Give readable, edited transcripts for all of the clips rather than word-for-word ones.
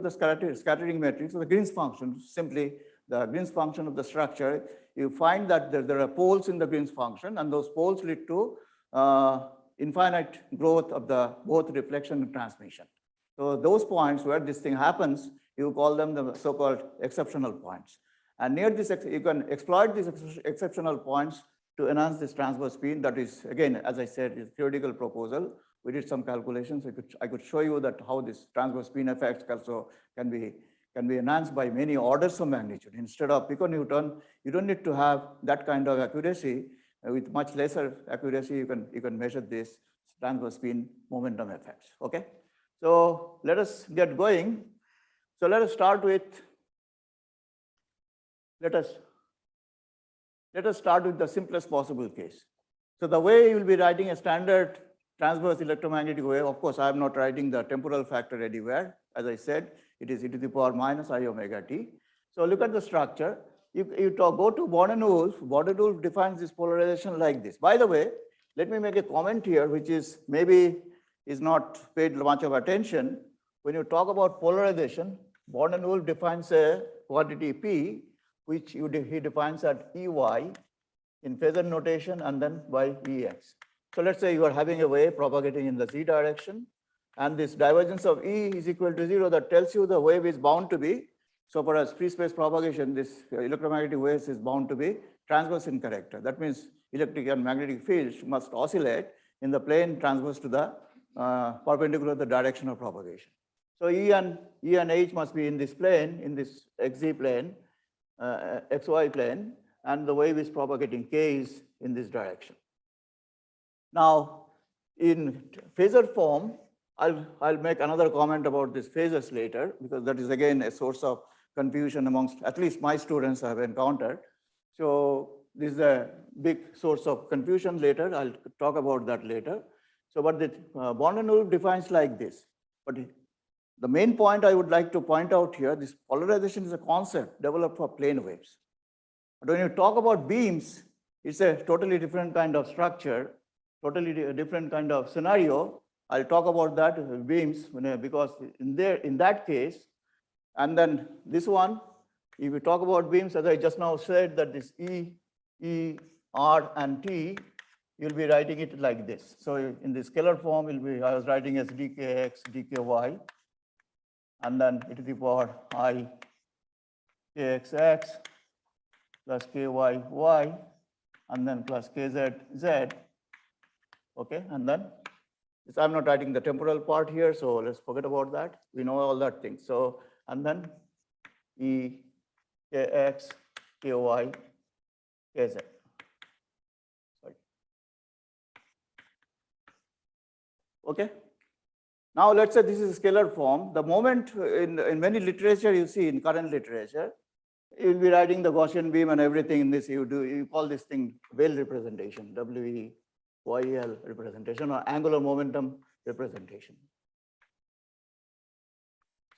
the scattering matrix, so the Green's function, simply the Green's function of the structure, you find that there are poles in the Green's function, and those poles lead to infinite growth of the both reflection and transmission. So those points where this thing happens, you call them the so-called exceptional points. And near this, you can exploit these exceptional points to enhance this transverse spin. That is, again, as I said, is theoretical proposal. We did some calculations. I could show you that how this transverse spin effects also can be enhanced by many orders of magnitude. Instead of piconewton, you don't need to have that kind of accuracy. With much lesser accuracy, you can measure this transverse spin momentum effects. Okay, so let us get going. So let us start with let us start with the simplest possible case. So the way you will be writing a standard transverse electromagnetic wave, of course, I am not writing the temporal factor anywhere. As I said, it is e to the power minus I omega t. So look at the structure. You go to Bourne-Wolf. Bourne-Wolf defines this polarization like this. By the way, let me make a comment here, which is maybe is not paid much of attention. When you talk about polarization, Bourne-Wolf defines a quantity P, which he defines at EY in phasor notation and then by EX. So let's say you are having a wave propagating in the Z direction, and this divergence of E is equal to 0. That tells you the wave is bound to be, so for a free space propagation, this electromagnetic waves is bound to be transverse in character. That means electric and magnetic fields must oscillate in the plane transverse to the perpendicular to the direction of propagation. So E and H must be in this plane, in this XZ plane, XY plane, and the wave is propagating K is in this direction. Now, in phasor form, I'll make another comment about these phasors later, because that is again a source of confusion amongst at least my students I have encountered. So this is a big source of confusion later. I'll talk about that later. So, but the Bourne-Wolf defines like this. But the main point I would like to point out here, this polarization is a concept developed for plane waves. But when you talk about beams, it's a totally different kind of structure, totally different kind of scenario. I'll talk about that beams because in that case, and then this one, if we talk about beams, as I just now said, that this E, R, and T, you'll be writing it like this. So in the scalar form, I was writing as dkx, dky, and then e to the power I kxx plus kyy, and then plus kzz. Okay, and then I'm not writing the temporal part here, so let's forget about that. We know all that things. So, and then E, kx, ky, kz. Sorry. Okay. Now let's say this is scalar form. The moment in many literature you see in current literature, you'll be writing the Gaussian beam and everything in this. You call this thing Weyl representation, WEYL representation, or angular momentum representation.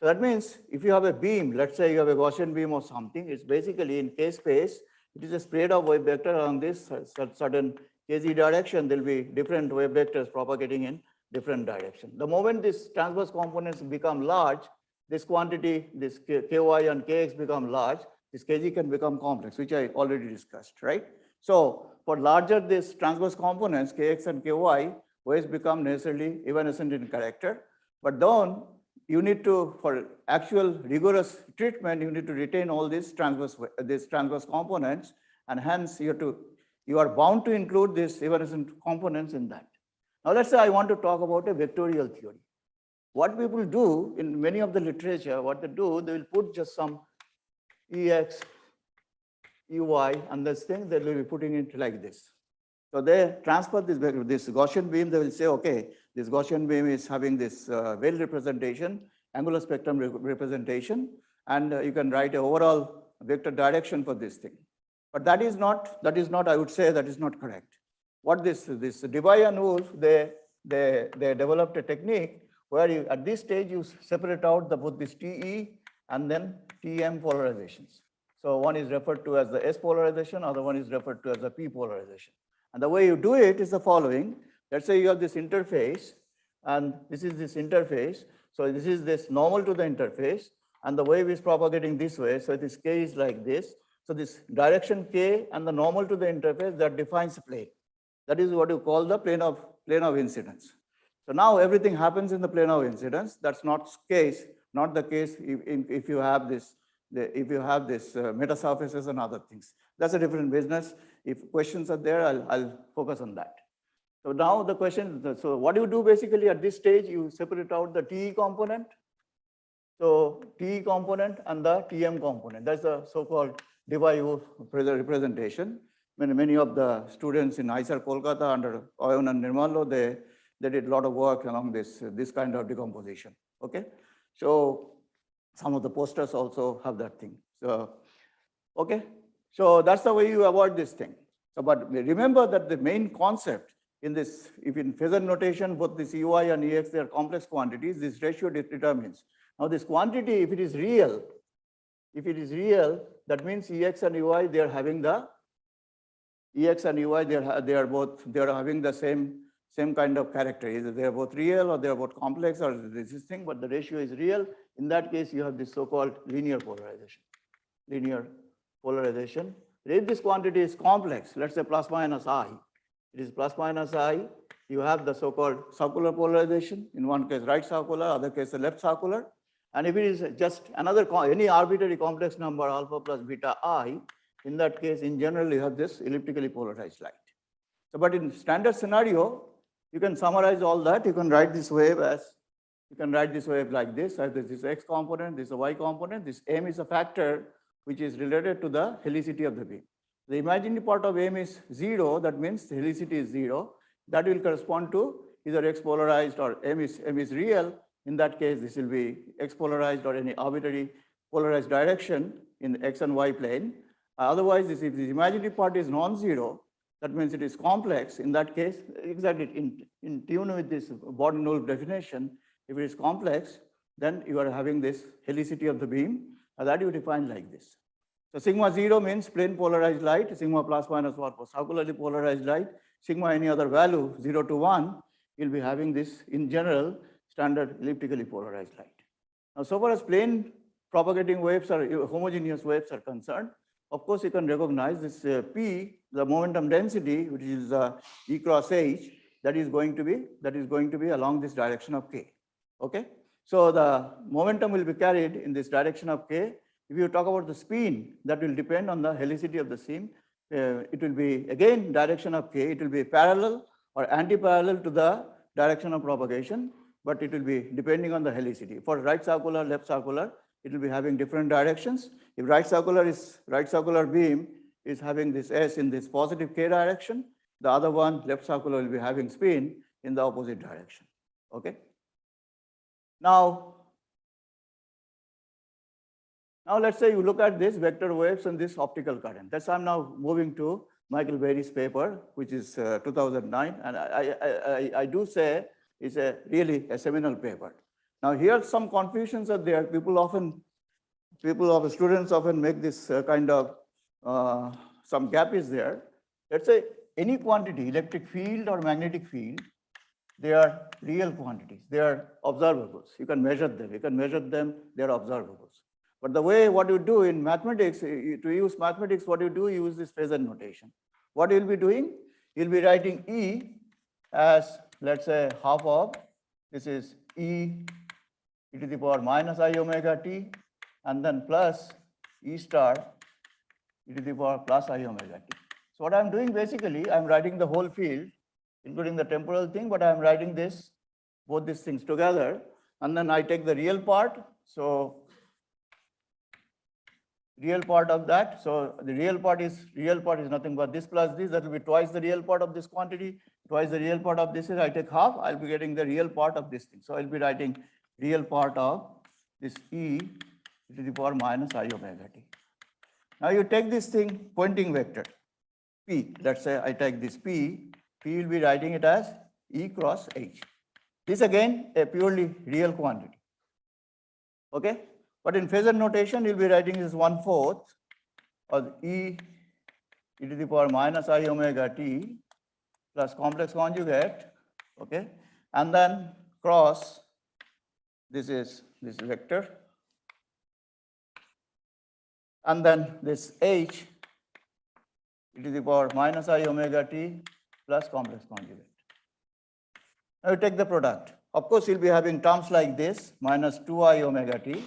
So that means if you have a beam, let's say you have a Gaussian beam or something, it's basically in K space, it is a spread of wave vector along this certain KZ direction. There'll be different wave vectors propagating in different direction. The moment these transverse components become large, this quantity, this KY and KX become large, this KZ can become complex, which I already discussed, right? So for larger this transverse components, KX and KY, waves become necessarily evanescent in character. But then you need to, for actual rigorous treatment, you need to retain all these transverse components, and hence you are bound to include these evanescent components in that. Now let's say I want to talk about a vectorial theory. What people do in many of the literature, what they do, they will put just some EX, EY, and this thing, they will be putting it like this. So they transfer this Gaussian beam, they will say, okay, this Gaussian beam is having this Weyl representation, angular spectrum representation, and you can write an overall vector direction for this thing. But that is not, I would say, that is not correct. What this Debye and Wolf, they developed a technique where at this stage you separate out both this TE and then TM polarizations. So one is referred to as the S polarization, other one is referred to as the P polarization. And the way you do it is the following. Let's say you have this interface, and this is this interface. So this is this normal to the interface, and the wave is propagating this way. So this k is like this. So this direction k and the normal to the interface that defines the plane. That is what you call the plane of incidence. So now everything happens in the plane of incidence. That's not the case if you have this meta surfaces and other things. That's a different business. If questions are there, I'll focus on that. So now the question, so what do you do basically at this stage? You separate out the TE component. So TE component and the TM component. That's the so-called Divayu representation. Many of the students in IISER Kolkata under Oyon and Nirmalya, they did a lot of work along this kind of decomposition. Okay, so some of the posters also have that thing. So okay, so that's the way you avoid this thing. So, but remember that the main concept in this, if in phasor notation, both this UI and EX, they are complex quantities, this ratio determines. Now this quantity, if it is real, that means EX and UI, they are having the EX and UI, they are having the same kind of character. Either they are both real or they are both complex or this thing, but the ratio is real. In that case, you have this so-called linear polarization. If this quantity is complex, let's say plus minus I, it is plus minus I, you have the so-called circular polarization. In one case, right circular, other case, the left circular. And if it is just any arbitrary complex number, alpha plus beta I, in that case, in general, you have this elliptically polarized light. So, but in standard scenario, you can summarize all that. You can write this wave like this. This is X component, this is a Y component. This M is a factor which is related to the helicity of the beam. The imaginary part of M is 0. That means the helicity is 0. That will correspond to either X polarized or M is real. In that case, this will be X polarized or any arbitrary polarized direction in the X and Y plane. Otherwise, if the imaginary part is non-zero, that means it is complex. In that case, exactly in tune with this Borden-Wolf definition, if it is complex, then you are having this helicity of the beam, and that you define like this. So sigma 0 means plane polarized light, sigma plus minus 1 for circularly polarized light, sigma any other value 0 to 1, you'll be having this in general standard elliptically polarized light. Now, so far as plane propagating waves or homogeneous waves are concerned, of course, you can recognize this P, the momentum density, which is E cross H, that is going to be along this direction of K. Okay, so the momentum will be carried in this direction of K. If you talk about the spin, that will depend on the helicity of the seam. It will be again direction of K. It will be parallel or anti-parallel to the direction of propagation, but it will be depending on the helicity. For right circular, left circular, it will be having different directions. If right circular beam is having this S in this positive K direction, the other one, left circular, will be having spin in the opposite direction. Okay. Now let's say you look at this vector waves and this optical current. That's I'm now moving to Michael Berry's paper, which is 2009, and I do say it's really a seminal paper. Now here some confusions are there. Students often make this kind of some gap is there. Let's say any quantity, electric field or magnetic field, they are real quantities. They are observables. You can measure them. They are observables. But the way what you do in mathematics, to use mathematics, what you do, you use this phasor notation. What you'll be doing? You'll be writing E as, let's say, half of, this is E to the power minus I omega t, and then plus E star e to the power plus I omega t. So what I'm doing basically, I'm writing the whole field, including the temporal thing, but I'm writing both these things together, and then I take the real part. So real part of that. So the real part is nothing but this plus this. That will be twice the real part of this quantity. Twice the real part of this is I take half. I'll be getting the real part of this thing. So I'll be writing real part of this E to the power minus I omega t. Now you take this thing pointing vector P. Let's say I take this P. P will be writing it as E cross H. This again a purely real quantity. Okay. But in phasor notation, you'll be writing this 1/4 of E to the power minus I omega t plus complex conjugate, okay, and then cross this is this vector. And then this H e to the power minus I omega t plus complex conjugate. Now you take the product. Of course, you'll be having terms like this, minus 2I omega t,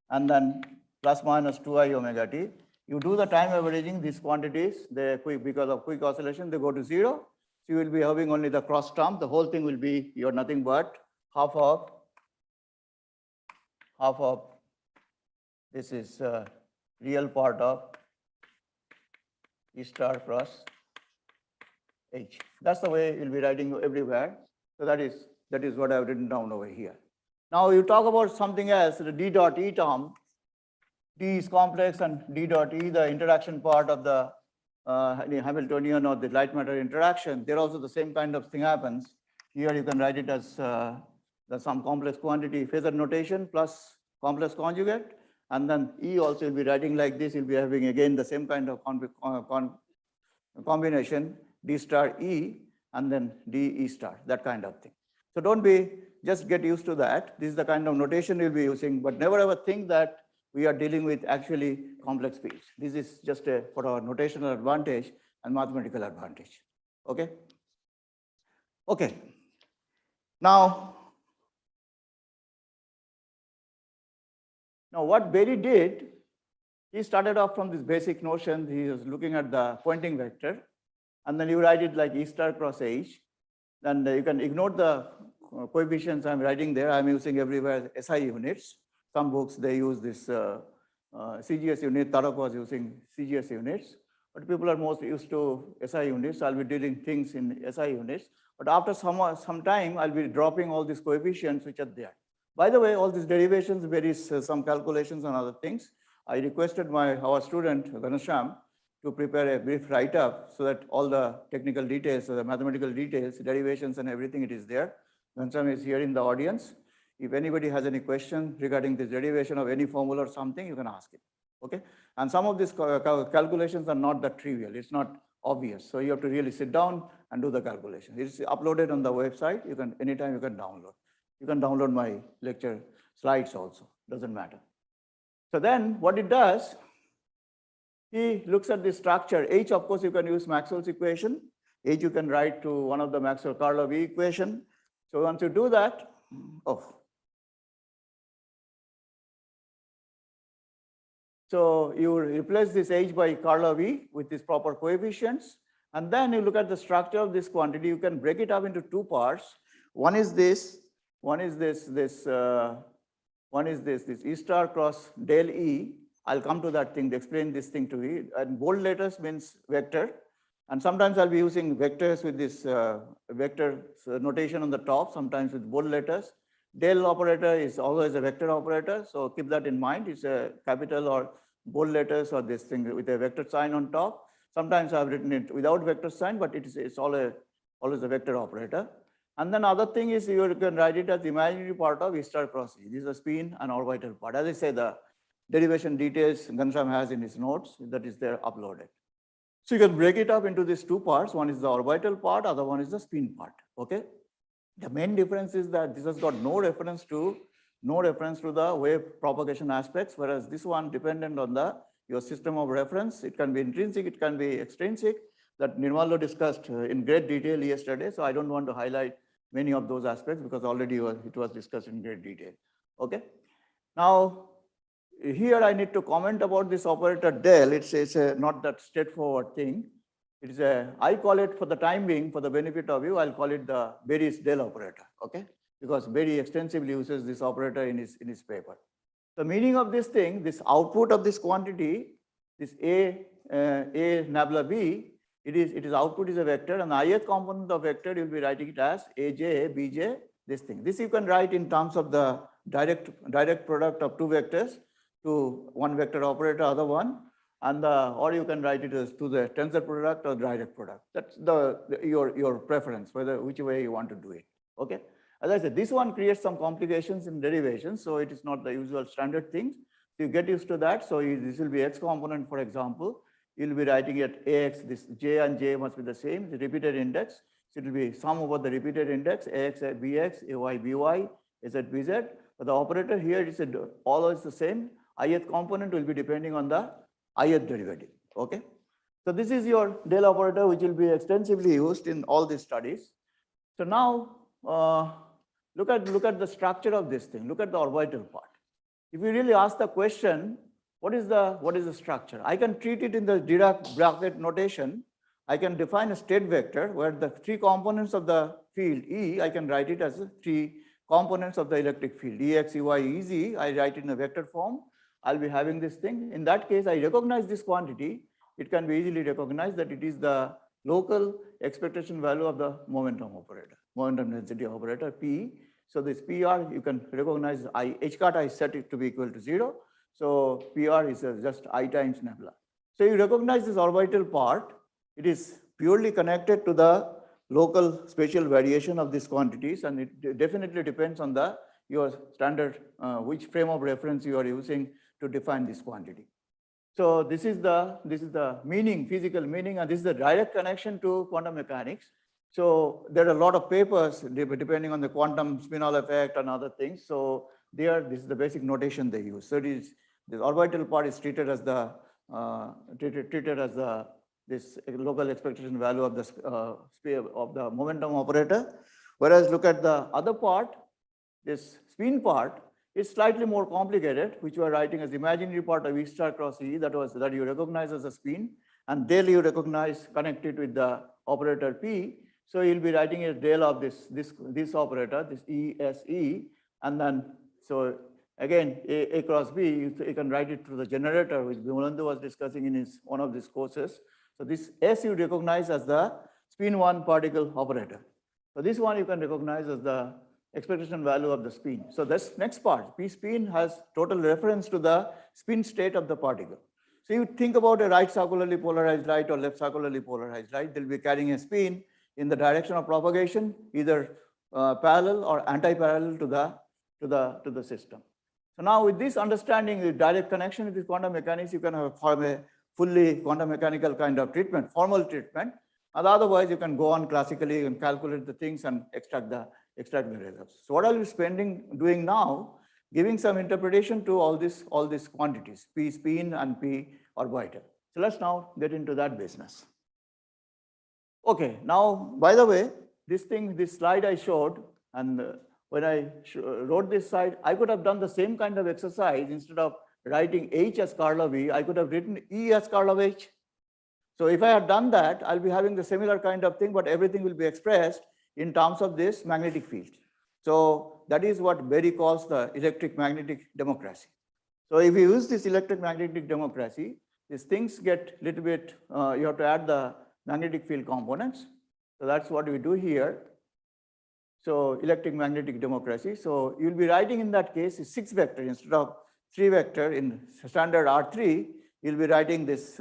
and then plus minus 2I omega t. You do the time averaging, these quantities, they quick, because of quick oscillation, they go to 0. So you will be having only the cross term. The whole thing will be your nothing but half of this is real part of E star cross H. That's the way you'll be writing everywhere. So that is what I've written down over here. Now you talk about something else, the D dot E term. D is complex and D dot E, the interaction part of the Hamiltonian or the light matter interaction. There also the same kind of thing happens. Here you can write it as some complex quantity phasor notation plus complex conjugate. And then E also will be writing like this. You'll be having again the same kind of combination, D star E and then D E star, that kind of thing. So don't just get used to that. This is the kind of notation you'll be using, but never ever think that we are dealing with actually complex fields. This is just for our notational advantage and mathematical advantage. Okay? Okay. Now what Berry did, he started off from this basic notion. He was looking at the Poynting vector, and then you write it like E star cross H. Then you can ignore the coefficients I'm writing there. I'm using everywhere SI units. Some books, they use this CGS unit. Tarak was using CGS units. But people are most used to SI units. I'll be dealing things in SI units. But after some time, I'll be dropping all these coefficients which are there. By the way, all these derivations, there is some calculations and other things. I requested our student, Ghanasham, to prepare a brief write-up so that all the technical details, the mathematical details, derivations and everything, it is there. Ghanasham is here in the audience. If anybody has any question regarding this derivation of any formula or something, you can ask it, okay? And some of these calculations are not that trivial. It's not obvious. So you have to really sit down and do the calculation. It's uploaded on the website. You can, anytime you can download. You can download my lecture slides also, doesn't matter. So then what it does, he looks at the structure. H, of course, you can use Maxwell's equation. H you can write to one of the Maxwell-Karlovy equation. So once you do that, so you replace this H by Karlovy with these proper coefficients. And then you look at the structure of this quantity. You can break it up into two parts. One is this E star cross del E. I'll come to that thing to explain this thing to you. And bold letters means vector. And sometimes I'll be using vectors with this vector notation on the top, sometimes with bold letters. Del operator is always a vector operator. So keep that in mind. It's a capital or bold letters or this thing with a vector sign on top. Sometimes I've written it without vector sign, but it's always a vector operator. And then other thing is you can write it as the imaginary part of E star cross E. This is a spin and orbital part. As I say, the derivation details Ghanshyam has in his notes, that is there uploaded. So you can break it up into these two parts. One is the orbital part, other one is the spin part, okay? The main difference is that this has got no reference to the wave propagation aspects, whereas this one dependent on your system of reference. It can be intrinsic, it can be extrinsic, that Nirmalya discussed in great detail yesterday. So I don't want to highlight many of those aspects because already it was discussed in great detail, okay? Now, here I need to comment about this operator del. It's not that straightforward thing. It is I call it for the time being, for the benefit of you, I'll call it the Berry's del operator, okay? Because Berry extensively uses this operator in his paper. The meaning of this thing, this output of this quantity, this A nabla B, it is output is a vector, and the ith component of vector, you'll be writing it as AJ, BJ, this thing. This you can write in terms of the direct product of two vectors to one vector operator, other one, and or you can write it as to the tensor product or direct product. That's your preference, which way you want to do it. Okay. As I said, this one creates some complications in derivations, so it is not the usual standard thing. So you get used to that. So this will be x component, for example. You'll be writing it ax. This j and j must be the same. The repeated index. So it will be sum over the repeated index ax at bx, ay by, z bz. But the operator here is always the same. ith component will be depending on the ith derivative. Okay. So this is your del operator, which will be extensively used in all these studies. So now look at the structure of this thing. Look at the orbital part. If you really ask the question, what is the structure? I can treat it in the Dirac bracket notation. I can define a state vector where the three components of the field E, I can write it as three components of the electric field, Ex, Ey, Ez. I write it in a vector form. I'll be having this thing. In that case, I recognize this quantity. It can be easily recognized that it is the local expectation value of the momentum operator, momentum density operator, P. So this PR, you can recognize H cut, I set it to be equal to 0. So PR is just I times nebula. So you recognize this orbital part. It is purely connected to the local spatial variation of these quantities, and it definitely depends on your standard, which frame of reference you are using to define this quantity. So this is the meaning, physical meaning, and this is the direct connection to quantum mechanics. So there are a lot of papers depending on the quantum spinel effect and other things. So this is the basic notation they use. So this orbital part is treated as this local expectation value of the momentum operator. Whereas look at the other part, this spin part is slightly more complicated, which we are writing as imaginary part of E star cross E that you recognize as a spin, and del you recognize connected with the operator P. So you'll be writing a del of this operator, this ESE, and then so again A cross B, you can write it through the generator, which Bimalendu was discussing in one of these courses. So this S you recognize as the spin 1 particle operator. So this one you can recognize as the expectation value of the spin. So this next part, P spin, has total reference to the spin state of the particle. So you think about a right circularly polarized light or left circularly polarized light, they'll be carrying a spin in the direction of propagation, either parallel or anti-parallel to the system. So now with this understanding, the direct connection with quantum mechanics, you can form a fully quantum mechanical kind of treatment, formal treatment. And otherwise, you can go on classically and calculate the things and extract the results. So what I'll be doing now, giving some interpretation to all these quantities, P spin and P orbital. So let's now get into that business. Okay, now, by the way, this slide I showed, and when I wrote this slide, I could have done the same kind of exercise. Instead of writing H as curl of E, I could have written E as curl of H. So if I had done that, I'll be having the similar kind of thing, but everything will be expressed in terms of this magnetic field. So that is what Berry calls the electric magnetic democracy. So if you use this electric magnetic democracy, these things get a little bit, you have to add the magnetic field components. So that's what we do here. So electric magnetic democracy. So you'll be writing in that case 6 vector instead of 3 vector in standard R3. You'll be writing this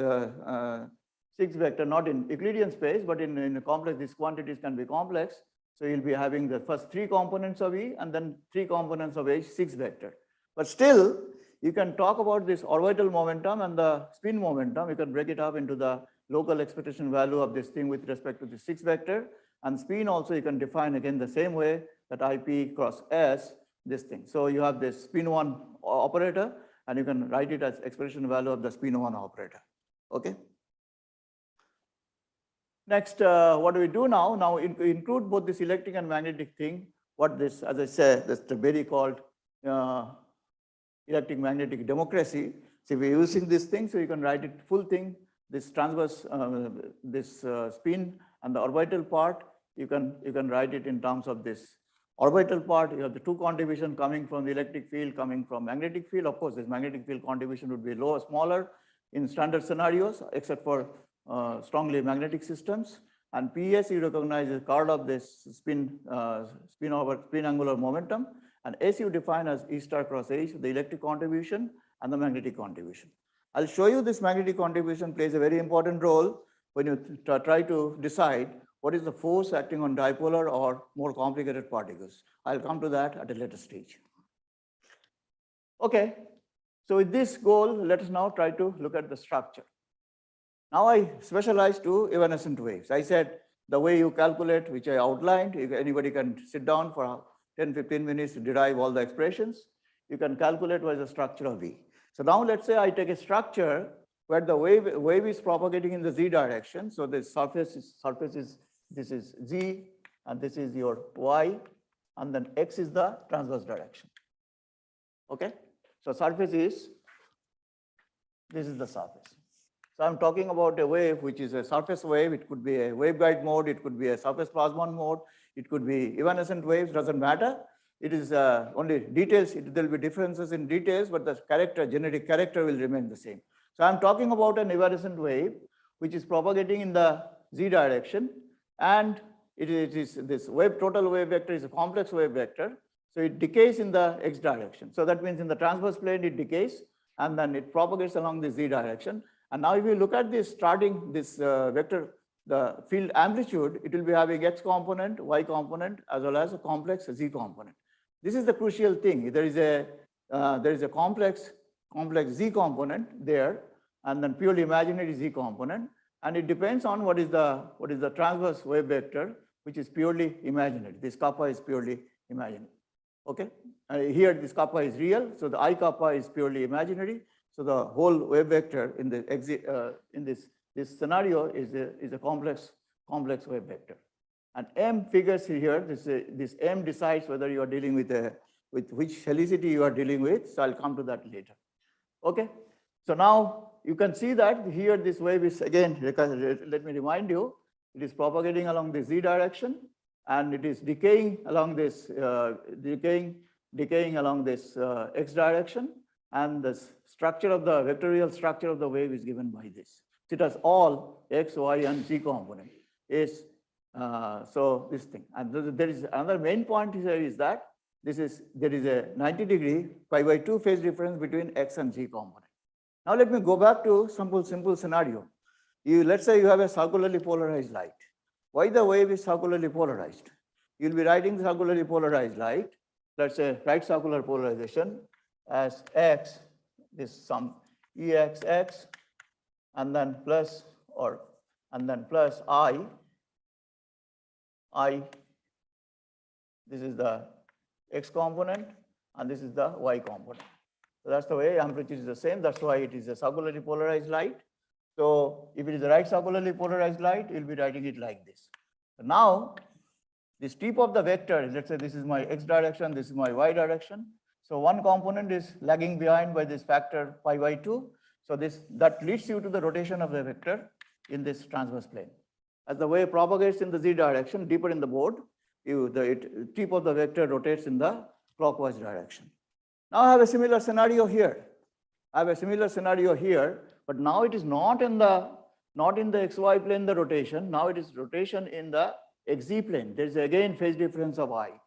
6 vector, not in Euclidean space, but in a complex. These quantities can be complex. So you'll be having the first 3 components of E and then 3 components of H, 6 vector. But still, you can talk about this orbital momentum and the spin momentum. You can break it up into the local expectation value of this thing with respect to the 6 vector. And spin also you can define again the same way that IP cross S, this thing. So you have this spin 1 operator, and you can write it as expectation value of the spin 1 operator. Okay. Next, what do we do now? Now include both this electric and magnetic thing. What this, as I said, that's the very called electric magnetic democracy. So we're using this thing, so you can write it full thing. This transverse, spin and the orbital part. You can write it in terms of this orbital part. You have the 2 contribution coming from the electric field, coming from magnetic field. Of course, this magnetic field contribution would be smaller in standard scenarios, except for strongly magnetic systems. And PS you recognize as curl of this spin angular momentum, and S you define as E star cross H, the electric contribution and the magnetic contribution. I'll show you this magnetic contribution plays a very important role when you try to decide what is the force acting on dipolar or more complicated particles. I'll come to that at a later stage. Okay, so with this goal, let us now try to look at the structure. Now I specialize to evanescent waves. I said the way you calculate, which I outlined, anybody can sit down for 10-15 minutes to derive all the expressions. You can calculate what is the structure of V. So now let's say I take a structure where the wave is propagating in the Z direction. So the surface is this is Z and this is your Y, and then X is the transverse direction. Okay? So surface is, this is the surface. So I'm talking about a wave which is a surface wave. It could be a waveguide mode, it could be a surface plasmon mode, it could be evanescent waves, doesn't matter. It is only details, there will be differences in details, but the character, genetic character will remain the same. So I'm talking about an evanescent wave which is propagating in the Z direction, and it is this wave, total wave vector is a complex wave vector. So it decays in the X direction. So that means in the transverse plane it decays and then it propagates along the Z direction. And now if you look at this starting this vector, the field amplitude, it will be having X component, Y component, as well as a complex Z component. This is the crucial thing. There is a complex Z component there, and then purely imaginary Z component, and it depends on what is the transverse wave vector, which is purely imaginary. This kappa is purely imaginary. Okay, here this kappa is real, so the I kappa is purely imaginary. So the whole wave vector in the this scenario is a complex wave vector. And M figures here, this M decides whether you are dealing with which helicity you are dealing with. So I'll come to that later. Okay, so now you can see that here this wave is again, let me remind you, it is propagating along the Z direction, and it is decaying along this decaying along this X direction, and the structure of the vectorial structure of the wave is given by this. So it has all X, Y, and Z component. Is so this thing, and there is another main point here is that there is a 90-degree pi/2 phase difference between X and Z component. Now let me go back to simple scenario. Let's say you have a circularly polarized light. Why the wave is circularly polarized? You'll be writing circularly polarized light. Let's say right circular polarization as X, this some EXX, and then plus I. This is the X component, and this is the Y component. So that's the way amplitude is the same. That's why it is a circularly polarized light. So if it is a right circularly polarized light, you'll be writing it like this. So now, this tip of the vector, let's say this is my X direction, this is my Y direction. So one component is lagging behind by this factor pi/2. So that leads you to the rotation of the vector in this transverse plane. As the wave propagates in the Z direction, deeper in the board, the tip of the vector rotates in the clockwise direction. Now I have a similar scenario here. But now it is not in the XY plane, the rotation. Now it is rotation in the XZ plane. There is again phase difference of I.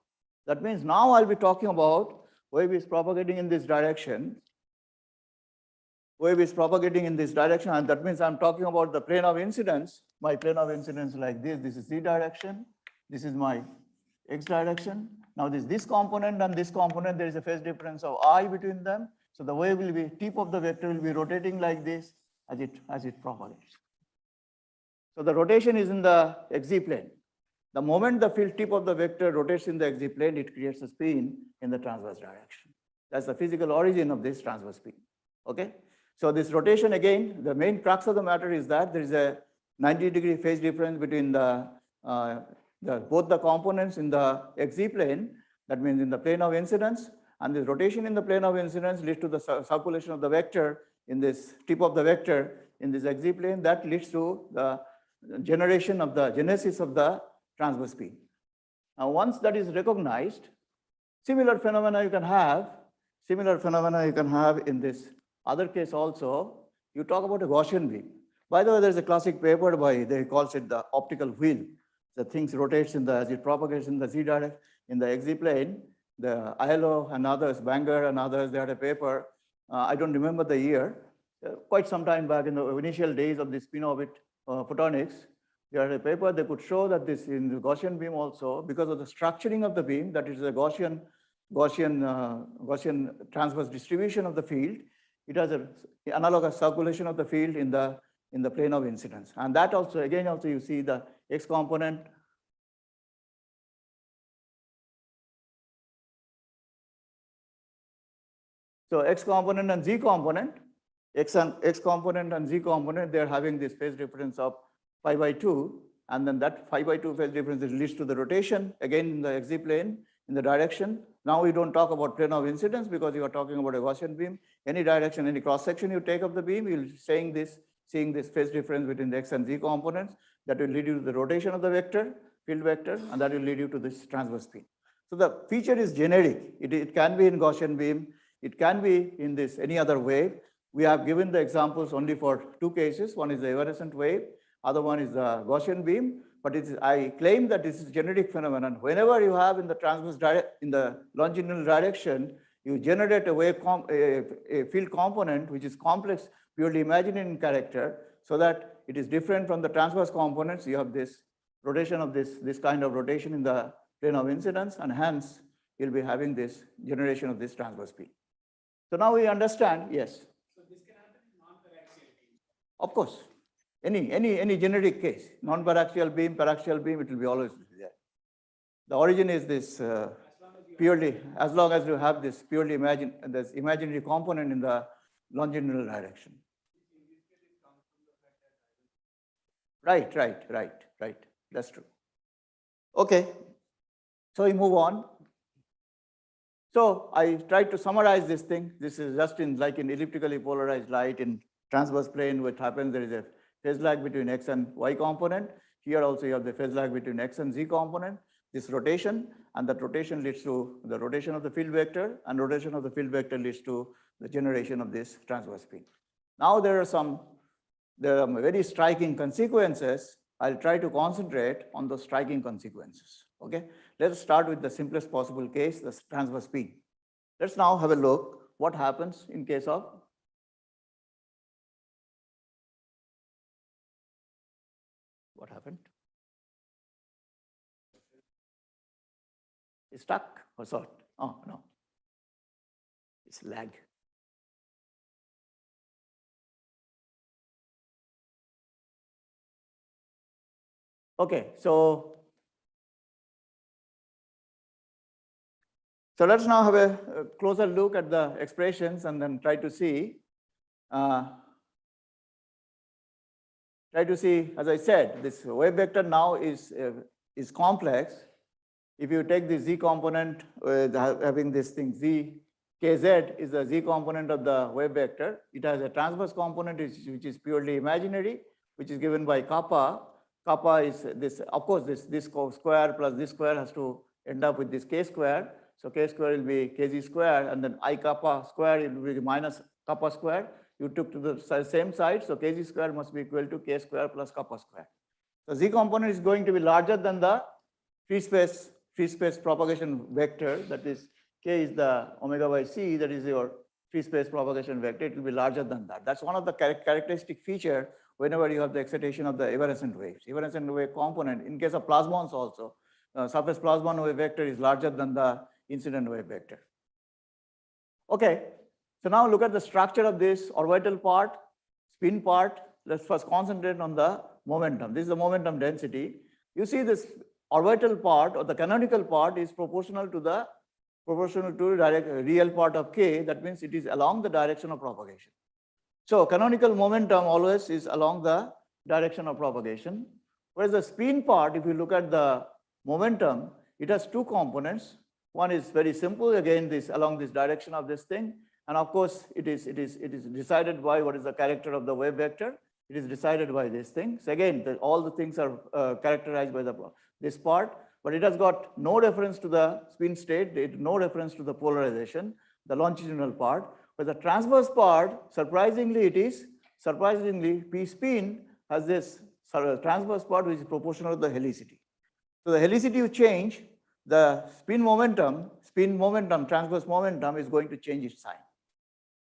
That means now I'll be talking about wave is propagating in this direction. Wave is propagating in this direction, and that means I'm talking about the plane of incidence. My plane of incidence like this. This is Z direction. This is my X direction. Now this component and this component, there is a phase difference of I between them. So the wave will be, tip of the vector will be rotating like this as it propagates. So the rotation is in the XZ plane. The moment the field tip of the vector rotates in the XZ plane, it creates a spin in the transverse direction. That's the physical origin of this transverse spin. Okay. So this rotation, again, the main crux of the matter is that there is a 90-degree phase difference between both the components in the XZ plane. That means in the plane of incidence, and this rotation in the plane of incidence leads to the circulation of the vector in this tip of the vector in this XZ plane. That leads to the genesis of the transverse spin. Now, once that is recognized, similar phenomena you can have in this other case also. You talk about a Gaussian beam. By the way, there's a classic paper they calls it the optical wheel. The things rotates as it propagates in the Z direction, in the XZ plane. The ILO and others, Banger and others, they had a paper. I don't remember the year. Quite some time back in the initial days of the spin orbit photonics, they had a paper. They could show that this in the Gaussian beam also, because of the structuring of the beam, that is a Gaussian transverse distribution of the field. It has an analogous circulation of the field in the plane of incidence, and that also you see the X component So X component and Z component, X component and Z component, they're having this phase difference of pi by 2. And then that pi by 2 phase difference leads to the rotation, again in the XZ plane, in the direction. Now we don't talk about plane of incidence because you are talking about a Gaussian beam. Any direction, any cross section you take of the beam, you'll seeing this phase difference between the X and Z components. That will lead you to the rotation of the vector, field vector, and that will lead you to this transverse beam. So the feature is generic. It can be in Gaussian beam. It can be in this any other wave. We have given the examples only for 2 cases. One is the evanescent wave. Other one is the Gaussian beam, but I claim that this is generic phenomenon. Whenever you have in the transverse in the longitudinal direction, you generate a wave a field component which is complex, purely imaginary in character, so that it is different from the transverse components. You have this rotation of this kind of rotation in the plane of incidence, and hence you'll be having this generation of this transverse beam. So now we understand, yes. So this can happen in non-paraxial beam. Of course. Any generic case, non-paraxial beam, paraxial beam, it will be always there. The origin is this purely, as long as you have this purely imaginary component in the longitudinal direction. Right. That's true. Okay. So we move on. So I tried to summarize this thing. This is just like in elliptically polarized light in transverse plane, what happens, there is a phase lag between X and Y component. Here also you have the phase lag between X and Z component, this rotation, and that rotation leads to the rotation of the field vector, and rotation of the field vector leads to the generation of this transverse beam. Now there are very striking consequences. I'll try to concentrate on the striking consequences. Okay, let's start with the simplest possible case, the transverse beam. Let's now have a look what happens in case of what happened? It's stuck or sort? Oh, no. It's lag. Okay, so let's now have a closer look at the expressions and then try to see, as I said, this wave vector now is complex. If you take the Z component, having this thing Z, Kz is the Z component of the wave vector. It has a transverse component which is purely imaginary, which is given by kappa. Kappa is this, of course, this square plus this square has to end up with this K square. So K square will be Kz square, and then I kappa square it will be minus kappa square. You took to the same side, so Kz square must be equal to K square plus kappa square. So Z component is going to be larger than the free space propagation vector, that is K is the omega by C, that is your free space propagation vector, it will be larger than that. That's one of the characteristic feature whenever you have the excitation of the evanescent waves. Evanescent wave component, in case of plasmons also, surface plasmon wave vector is larger than the incident wave vector. Okay, so now look at the structure of this orbital part, spin part. Let's first concentrate on the momentum. This is the momentum density. You see this orbital part or the canonical part is proportional to the real part of K. That means it is along the direction of propagation. So canonical momentum always is along the direction of propagation. Whereas the spin part, if you look at the momentum, it has 2 components. One is very simple, again, this along this direction of this thing. And of course, it is decided by what is the character of the wave vector. It is decided by these things. Again, all the things are characterized by this part, but it has got no reference to the spin state, no reference to the polarization, the longitudinal part. But the transverse part, surprisingly, P spin has this transverse part which is proportional to the helicity. So the helicity you change, the spin momentum, transverse momentum is going to change its sign.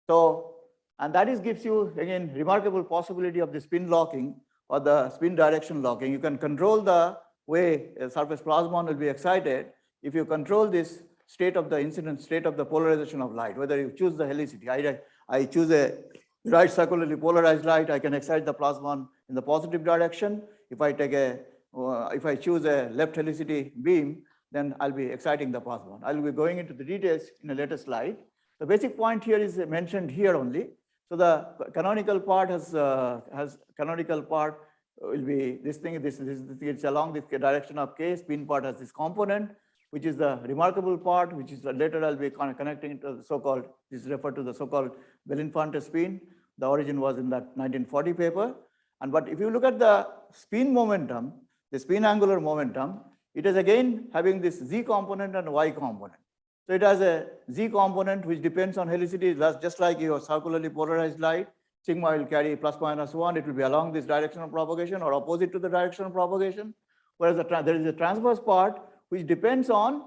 So, and that gives you, again, remarkable possibility of the spin locking or the spin direction locking. You can control the way a surface plasmon will be excited if you control this state of the incident, state of the polarization of light, whether you choose the helicity. I choose a right circularly polarized light, I can excite the plasmon in the positive direction. If I choose a left helicity beam, then I'll be exciting the plasmon. I'll be going into the details in a later slide. The basic point here is mentioned here only. So the canonical part has canonical part will be this thing, this it's along this direction of K. Spin part has this component, which is the remarkable part, which is later I'll be connecting to the so-called, this is referred to the so-called Belinfante spin. The origin was in that 1940 paper. And but if you look at the spin momentum, the spin angular momentum, it is again having this Z component and Y component. So it has a Z component which depends on helicity, just like your circularly polarized light. Sigma will carry plus minus 1, it will be along this direction of propagation or opposite to the direction of propagation. Whereas there is a transverse part which depends on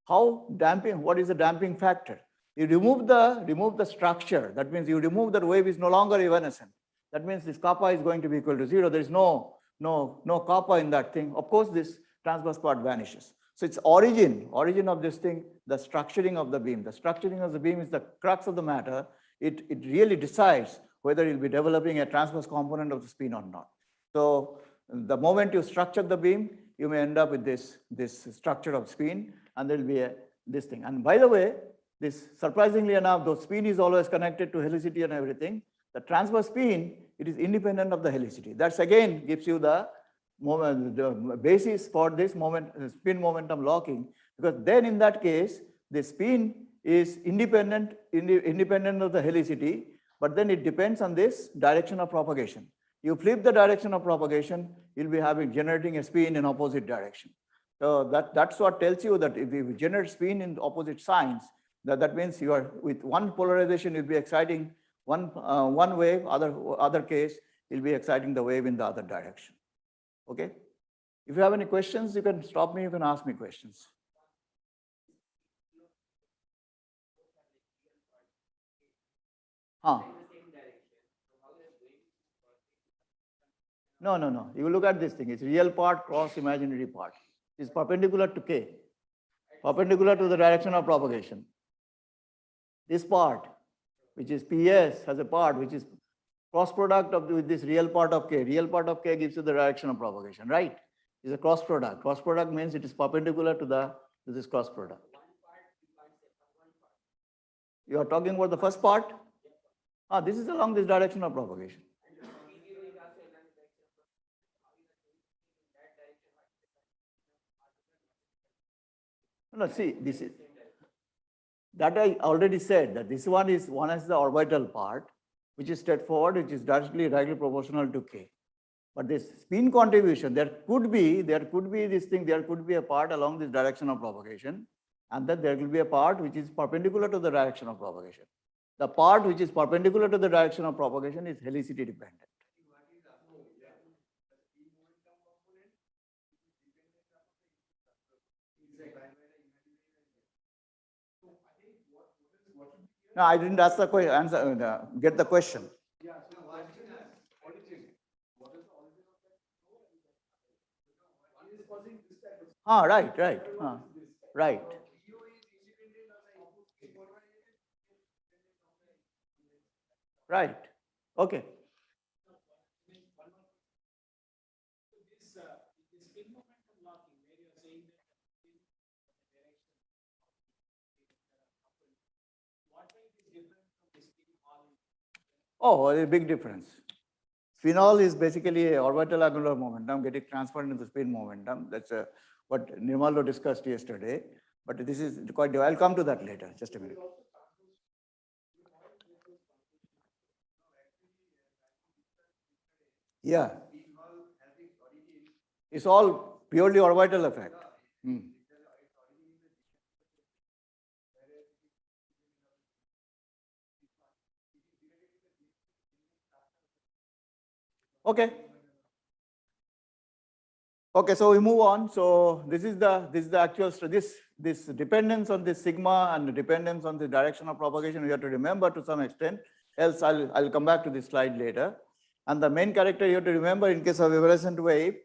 how damping, what is the damping factor. You remove the structure, that means you remove that wave is no longer evanescent. That means this kappa is going to be equal to 0. There is no kappa in that thing. Of course, this transverse part vanishes. So it's origin of this thing, the structuring of the beam. The structuring of the beam is the crux of the matter. It really decides whether you'll be developing a transverse component of the spin or not. So the moment you structure the beam, you may end up with this structure of spin, and there will be this thing. And by the way, this surprisingly enough, though spin is always connected to helicity and everything, the transverse spin, it is independent of the helicity. That's again gives you the basis for this spin momentum locking, because then in that case, the spin is independent of the helicity, but then it depends on this direction of propagation. You flip the direction of propagation, you'll be generating a spin in opposite direction. So that's what tells you that if you generate spin in opposite signs, that means you are with one polarization, you'll be exciting one wave, other case, you'll be exciting the wave in the other direction. Okay. If you have any questions, you can stop me, you can ask me questions. No. You look at this thing. It's real part cross imaginary part. It's perpendicular to K, perpendicular to the direction of propagation. This part, which is PS, has a part which is cross product with this real part of K. Real part of K gives you the direction of propagation, right? It's a cross product. Cross product means it is perpendicular to this cross product. You are talking about the first part? This is along this direction of propagation. No, see, this is that I already said that this one is the orbital part, which is straightforward, which is directly proportional to K. But this spin contribution, there could be this thing, there could be a part along this direction of propagation, and then there will be a part which is perpendicular to the direction of propagation. The part which is perpendicular to the direction of propagation is helicity dependent. No, I didn't ask the question. Get the question. Yeah. So what is origin? What is the origin of that? One is causing this type of. Right. Right. Okay. This spin momentum locking, where you are saying that Oh, a big difference. Phenol is basically a orbital angular momentum getting transferred into spin momentum. That's what Nirmalya discussed yesterday. But this is quite, I'll come to that later. Just a minute. Yeah. It's all purely orbital effect. Okay. Okay, so we move on. So this is the actual this dependence on this sigma and the dependence on the direction of propagation we have to remember to some extent. Else I'll come back to this slide later. And the main character you have to remember in case of evanescent wave,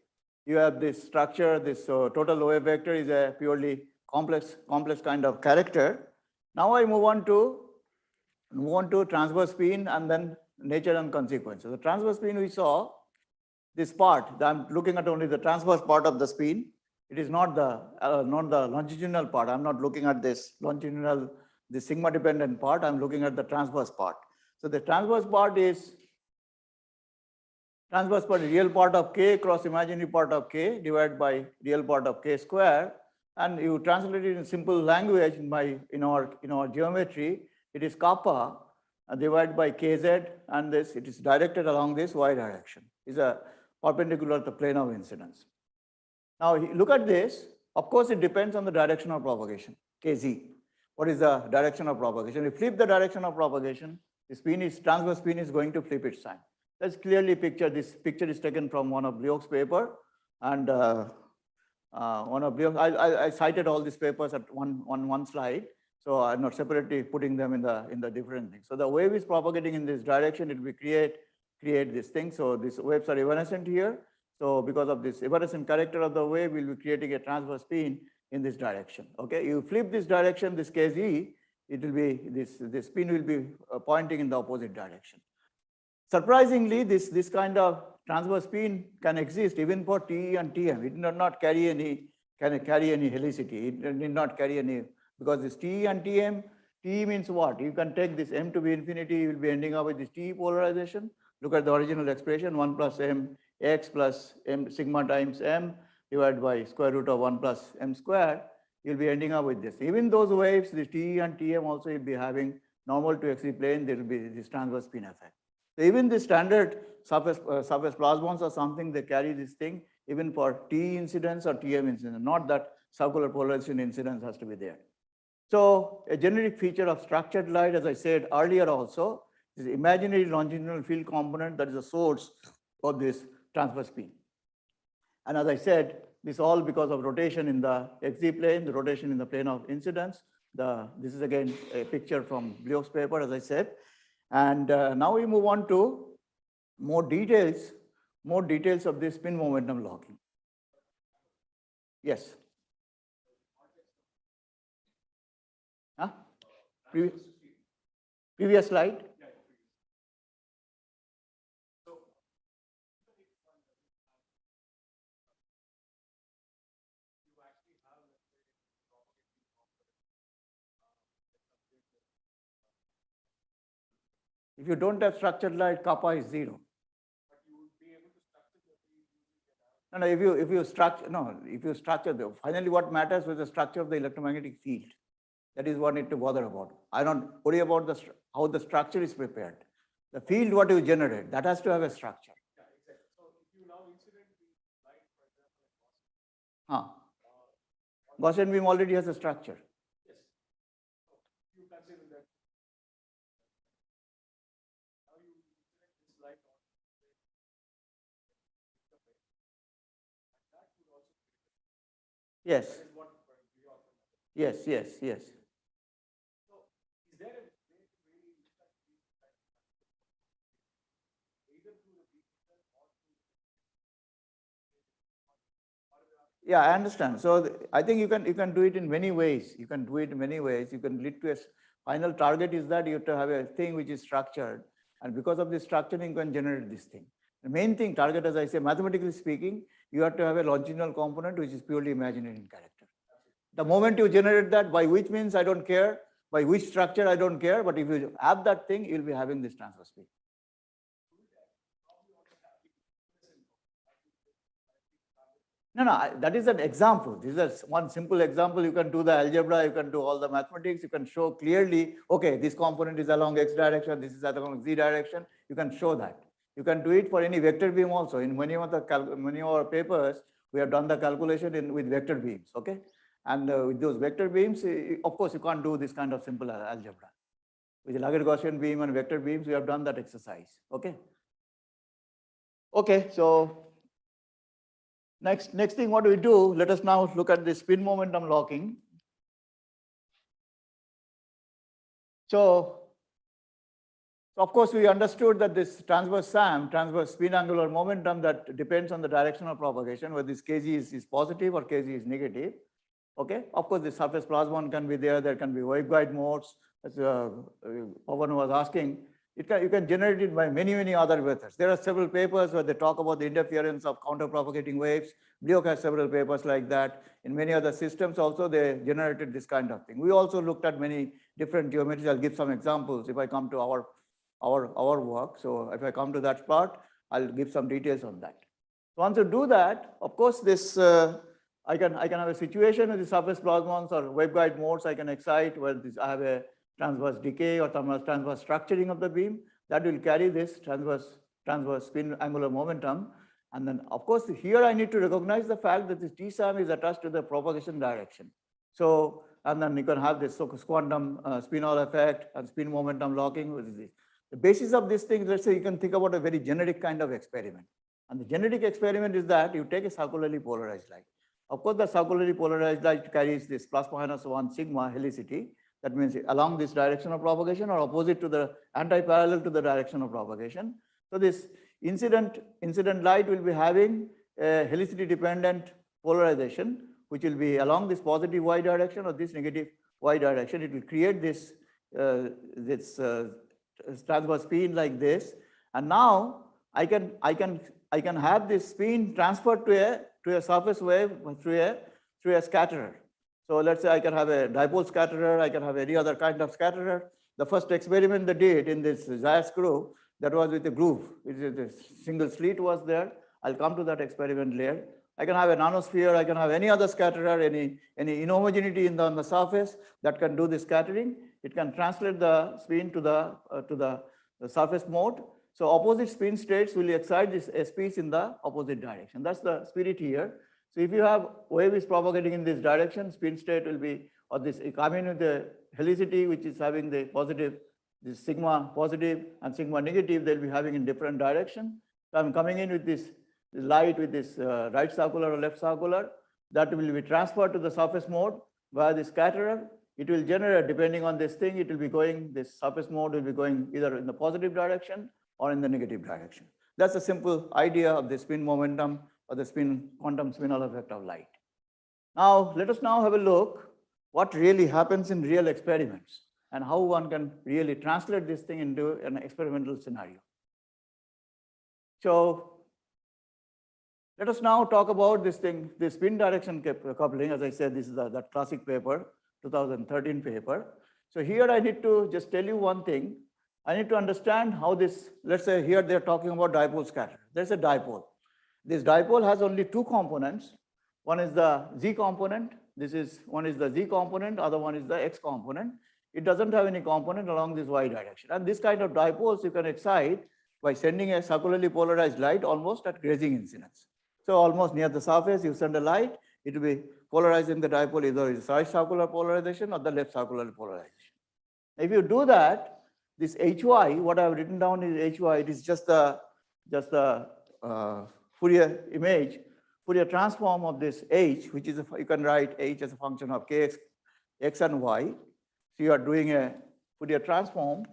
you have this structure. This total wave vector is a purely complex kind of character. Now I move on to transverse spin and then nature and consequences. The transverse spin we saw. This part, I'm looking at only the transverse part of the spin. It is not the longitudinal part. I'm not looking at this longitudinal, the sigma dependent part. I'm looking at the transverse part. So the transverse part is real part of k cross imaginary part of k divided by real part of k square. And you translate it in simple language in our geometry, it is kappa divided by kz, and this it is directed along this y direction. Is a perpendicular to the plane of incidence. Now look at this. Of course, it depends on the direction of propagation, kz. What is the direction of propagation? If you flip the direction of propagation, the transverse spin is going to flip its sign. Let's clearly picture this. Picture is taken from one of Bloch's paper, and one of Bloch. I cited all these papers at one slide, so I'm not separately putting them in the different things. So the wave is propagating in this direction. It will create this thing. So these waves are evanescent here. So because of this evanescent character of the wave, we'll be creating a transverse spin in this direction. Okay, you flip this direction, this kz, it will be this spin will be pointing in the opposite direction. Surprisingly, this kind of transverse spin can exist even for TE and TM. It does not carry any helicity. It need not carry any, because this TE and TM, TE means what? You can take this m to be infinity, you will be ending up with this TE polarization. Look at the original expression, 1 plus m x plus m sigma times m divided by square root of 1 plus m square. You'll be ending up with this. Even those waves, the TE and TM also will be having normal to XY plane, there will be this transverse spin effect. So even the standard surface plasmons or something, they carry this thing even for TE incidence or TM incidence, not that circular polarization incidence has to be there. So a generic feature of structured light, as I said earlier also, is imaginary longitudinal field component that is the source of this transverse spin. And as I said, this all because of rotation in the XZ plane, the rotation in the plane of incidence. This is again a picture from Bloch's paper, as I said. And now we move on to more details of this spin momentum locking. Yes. Huh? Previous slide. If you don't have structured light, kappa is 0. But you would be able to structure if you structure finally what matters is the structure of the electromagnetic field. That is what I need to bother about. I don't worry about how the structure is prepared. The field what you generate, that has to have a structure. Yeah, exactly. So if you now incident the light, for example, Gaussian beam already has a structure. Yes. So you consider that. Now you incident this light on and that would also be. Yes. That is what yes. So is there a way to really instruct these either through the digital or through yeah, I understand. So I think you can do it in many ways. You can lead to a final target is that you have to have a thing which is structured. And because of this structuring, you can generate this thing. The main thing, target, as I say, mathematically speaking, you have to have a longitudinal component which is purely imaginary in character. The moment you generate that, by which means I don't care, by which structure I don't care, but if you have that thing, you'll be having this transverse spin. No, that is an example. This is one simple example. You can do the algebra, you can do all the mathematics, you can show clearly, okay, this component is along x direction, this is along z direction. You can show that. You can do it for any vector beam also. In many of our papers, we have done the calculation with vector beams, okay? And with those vector beams, of course, you can't do this kind of simple algebra. With the Laguerre-Gaussian beam and vector beams, we have done that exercise, okay? Okay, so next thing what we do, let us now look at the spin momentum locking. So of course, we understood that this transverse spin angular momentum, that depends on the direction of propagation, whether this kg is positive or kg is negative. Okay, of course, the surface plasmon can be there can be waveguide modes, as Pavan was asking. You can generate it by many other methods. There are several papers where they talk about the interference of counter-propagating waves. Bliok has several papers like that. In many other systems also, they generated this kind of thing. We also looked at many different geometries. I'll give some examples if I come to our work. So if I come to that part, I'll give some details on that. So once you do that, of course, this I can have a situation with the surface plasmons or waveguide modes I can excite where I have a transverse decay or transverse structuring of the beam that will carry this transverse spin angular momentum. And then, of course, here I need to recognize the fact that this TSAM is attached to the propagation direction. So, and then you can have this quantum spin-Hall effect and spin momentum locking. The basis of this thing, let's say you can think about a very generic kind of experiment. And the generic experiment is that you take a circularly polarized light. Of course, the circularly polarized light carries this ±1 sigma helicity. That means along this direction of propagation or opposite to the anti-parallel to the direction of propagation. So this incident light will be having a helicity dependent polarization, which will be along this positive y direction or this negative y direction. It will create this transverse spin like this. And now I can have this spin transferred to a surface wave through a scatterer. So let's say I can have a dipole scatterer, I can have any other kind of scatterer. The first experiment they did in this Zayas group, that was with a groove. A single slit was there. I'll come to that experiment later. I can have a nanosphere, I can have any other scatterer, any inhomogeneity on the surface that can do the scattering. It can translate the spin to the surface mode. So opposite spin states will excite this SPs in the opposite direction. That's the spirit here. So if you have wave is propagating in this direction, spin state will be, or this coming with the helicity, which is having the positive, this sigma positive and sigma negative, they'll be having in different direction. So I'm coming in with this light with this right circular or left circular, that will be transferred to the surface mode via the scatterer. It will generate, depending on this thing, it will be going, this surface mode will be going either in the positive direction or in the negative direction. That's a simple idea of the spin momentum or the quantum spin-Hall effect of light. Now, let us now have a look what really happens in real experiments and how one can really translate this thing into an experimental scenario. So let us now talk about this thing, the spin direction coupling. As I said, this is that classic paper, 2013 paper. So here I need to just tell you one thing. I need to understand how this, let's say here they're talking about dipole scatter. There's a dipole. This dipole has only two components. One is the Z component. One is the Z component, other one is the X component. It doesn't have any component along this Y direction. And this kind of dipoles you can excite by sending a circularly polarized light almost at grazing incidence. So almost near the surface, you send a light, it will be polarizing the dipole, either it's right circular polarization or the left circular polarization. If you do that, this HY, what I've written down is HY, it is just the Fourier image, Fourier transform of this H, which is, you can write H as a function of Kx, X and Y. So you are doing a Fourier transform,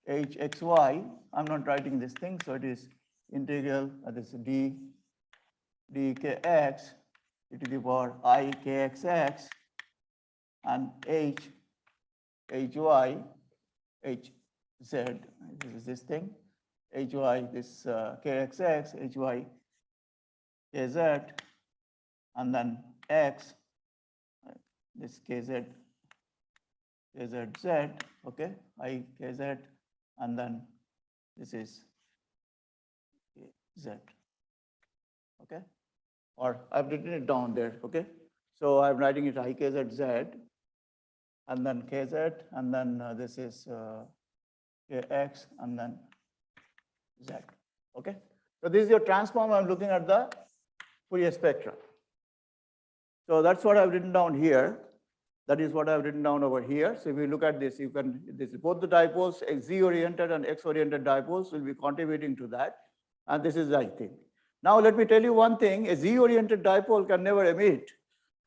Hxy. I'm not writing this thing, so it is integral, this dkx e to the power I kxx and hy, hz, this is this thing, hy, this kxx, hy, kz, and then x, this kz, kzz, okay, I kz, and then this is z, okay, or I've written it down there, okay. So I'm writing it I kz z, and then kz, and then this is kx, and then z, okay. So this is your transform. I'm looking at the Fourier spectra. So that's what I've written down here. That is what I've written down over here. So if you look at this, you can, this is both the dipoles, Z-oriented and X-oriented dipoles will be contributing to that. And this is I think. Now let me tell you one thing, a Z-oriented dipole can never emit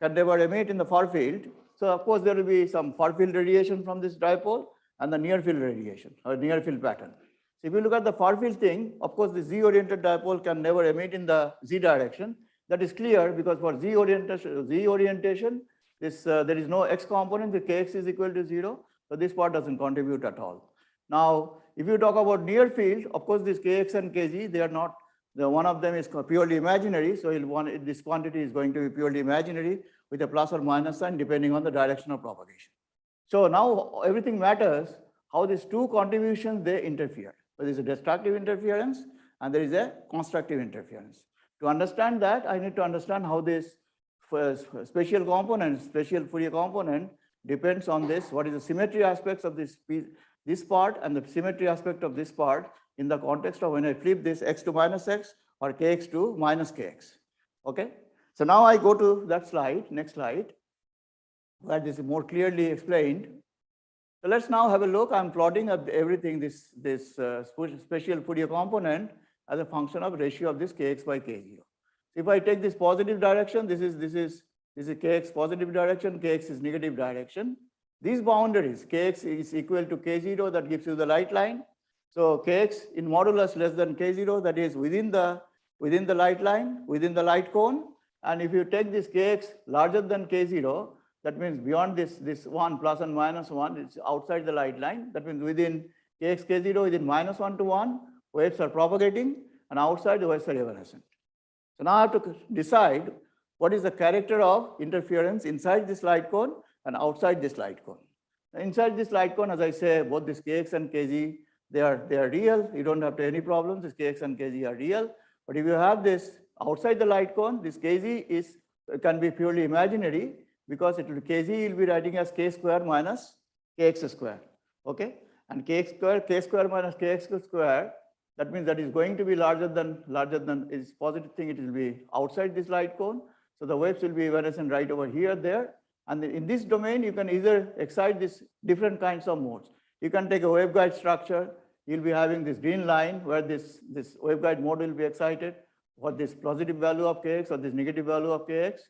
in the far field. So of course there will be some far field radiation from this dipole and the near field radiation or near field pattern. So if you look at the far field thing, of course the Z-oriented dipole can never emit in the Z direction. That is clear because for Z orientation, there is no X component, the Kx is equal to 0. So this part doesn't contribute at all. Now, If you talk about near field, of course, this kx and kg, they are not, one of them is purely imaginary. So this quantity is going to be purely imaginary with a plus or minus sign depending on the direction of propagation. So now everything matters how these two contributions, they interfere. There is a destructive interference and there is a constructive interference. To understand that, I need to understand how this spatial component, spatial Fourier component depends on this, what is the symmetry aspects of this part and the symmetry aspect of this part in the context of when I flip this x to minus x or kx to minus kx. Okay. So now I go to that slide, next slide, where this is more clearly explained. So let's now have a look. I'm plotting up everything, this spatial Fourier component as a function of ratio of this kx by k0. If I take this positive direction, this is kx positive direction, kx is negative direction. These boundaries, kx is equal to k0, that gives you the light line. So kx in modulus less than k0, that is within the light line, within the light cone. And if you take this kx larger than k0, that means beyond this 1 plus and minus 1, it's outside the light line. That means within kx k0, within minus 1 to 1, waves are propagating, and outside the waves are evanescent. So now I have to decide what is the character of interference inside this light cone and outside this light cone. Inside this light cone, as I say, both this kx and kg, they are real. You don't have any problems. This kx and kg are real. But if you have this outside the light cone, this kg can be purely imaginary, because it will kg will be writing as k square minus kx square. Okay, and k square minus kx square. That means that is going to be larger than is positive thing. It will be outside this light cone. So the waves will be evanescent right over here, there. And in this domain, you can either excite these different kinds of modes. You can take a waveguide structure. You'll be having this green line where this waveguide mode will be excited for this positive value of kx or this negative value of kx.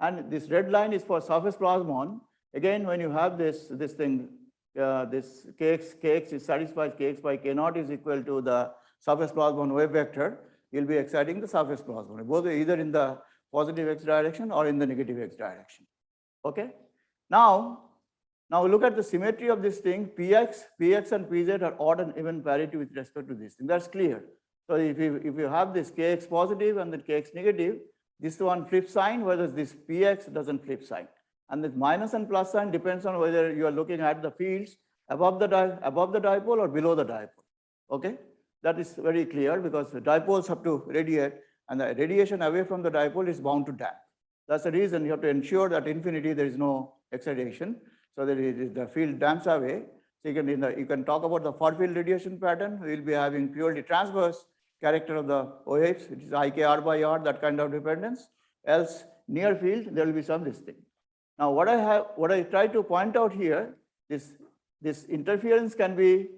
And this red line is for surface plasmon. Again, when you have this thing, this kx satisfies kx by k0 is equal to the surface plasmon wave vector, you'll be exciting the surface plasmon, both either in the positive x direction or in the negative x direction. Okay. Now look at the symmetry of this thing. Px and Pz are odd and even parity with respect to this thing. That's clear. So if you have this kx positive and then kx negative, this one flip sign, whereas this px doesn't flip sign. And this minus and plus sign depends on whether you are looking at the fields above the dipole or below the dipole. Okay. That is very clear, because the dipoles have to radiate, and the radiation away from the dipole is bound to damp. That's the reason you have to ensure that infinity there is no excitation, so that the field damps away. So you can talk about the far field radiation pattern. We will be having purely transverse character of the waves. It is IK by R, that kind of dependence. Else near field there will be some this thing. Now what I try to point out here, this interference can be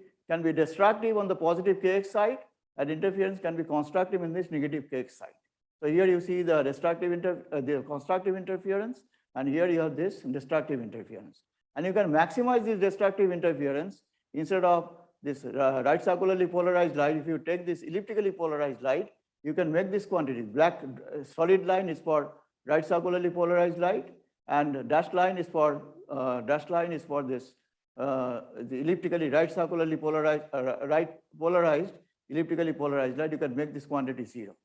destructive on the positive kx side, and interference can be constructive in this negative kx side. So here you see the the constructive interference, and here you have this destructive interference. And you can maximize this destructive interference instead of this right circularly polarized light. If you take this elliptically polarized light, you can make this quantity. Black solid line is for right circularly polarized light, and dashed line is for this the elliptically right circularly polarized elliptically polarized light. You can make this quantity 0.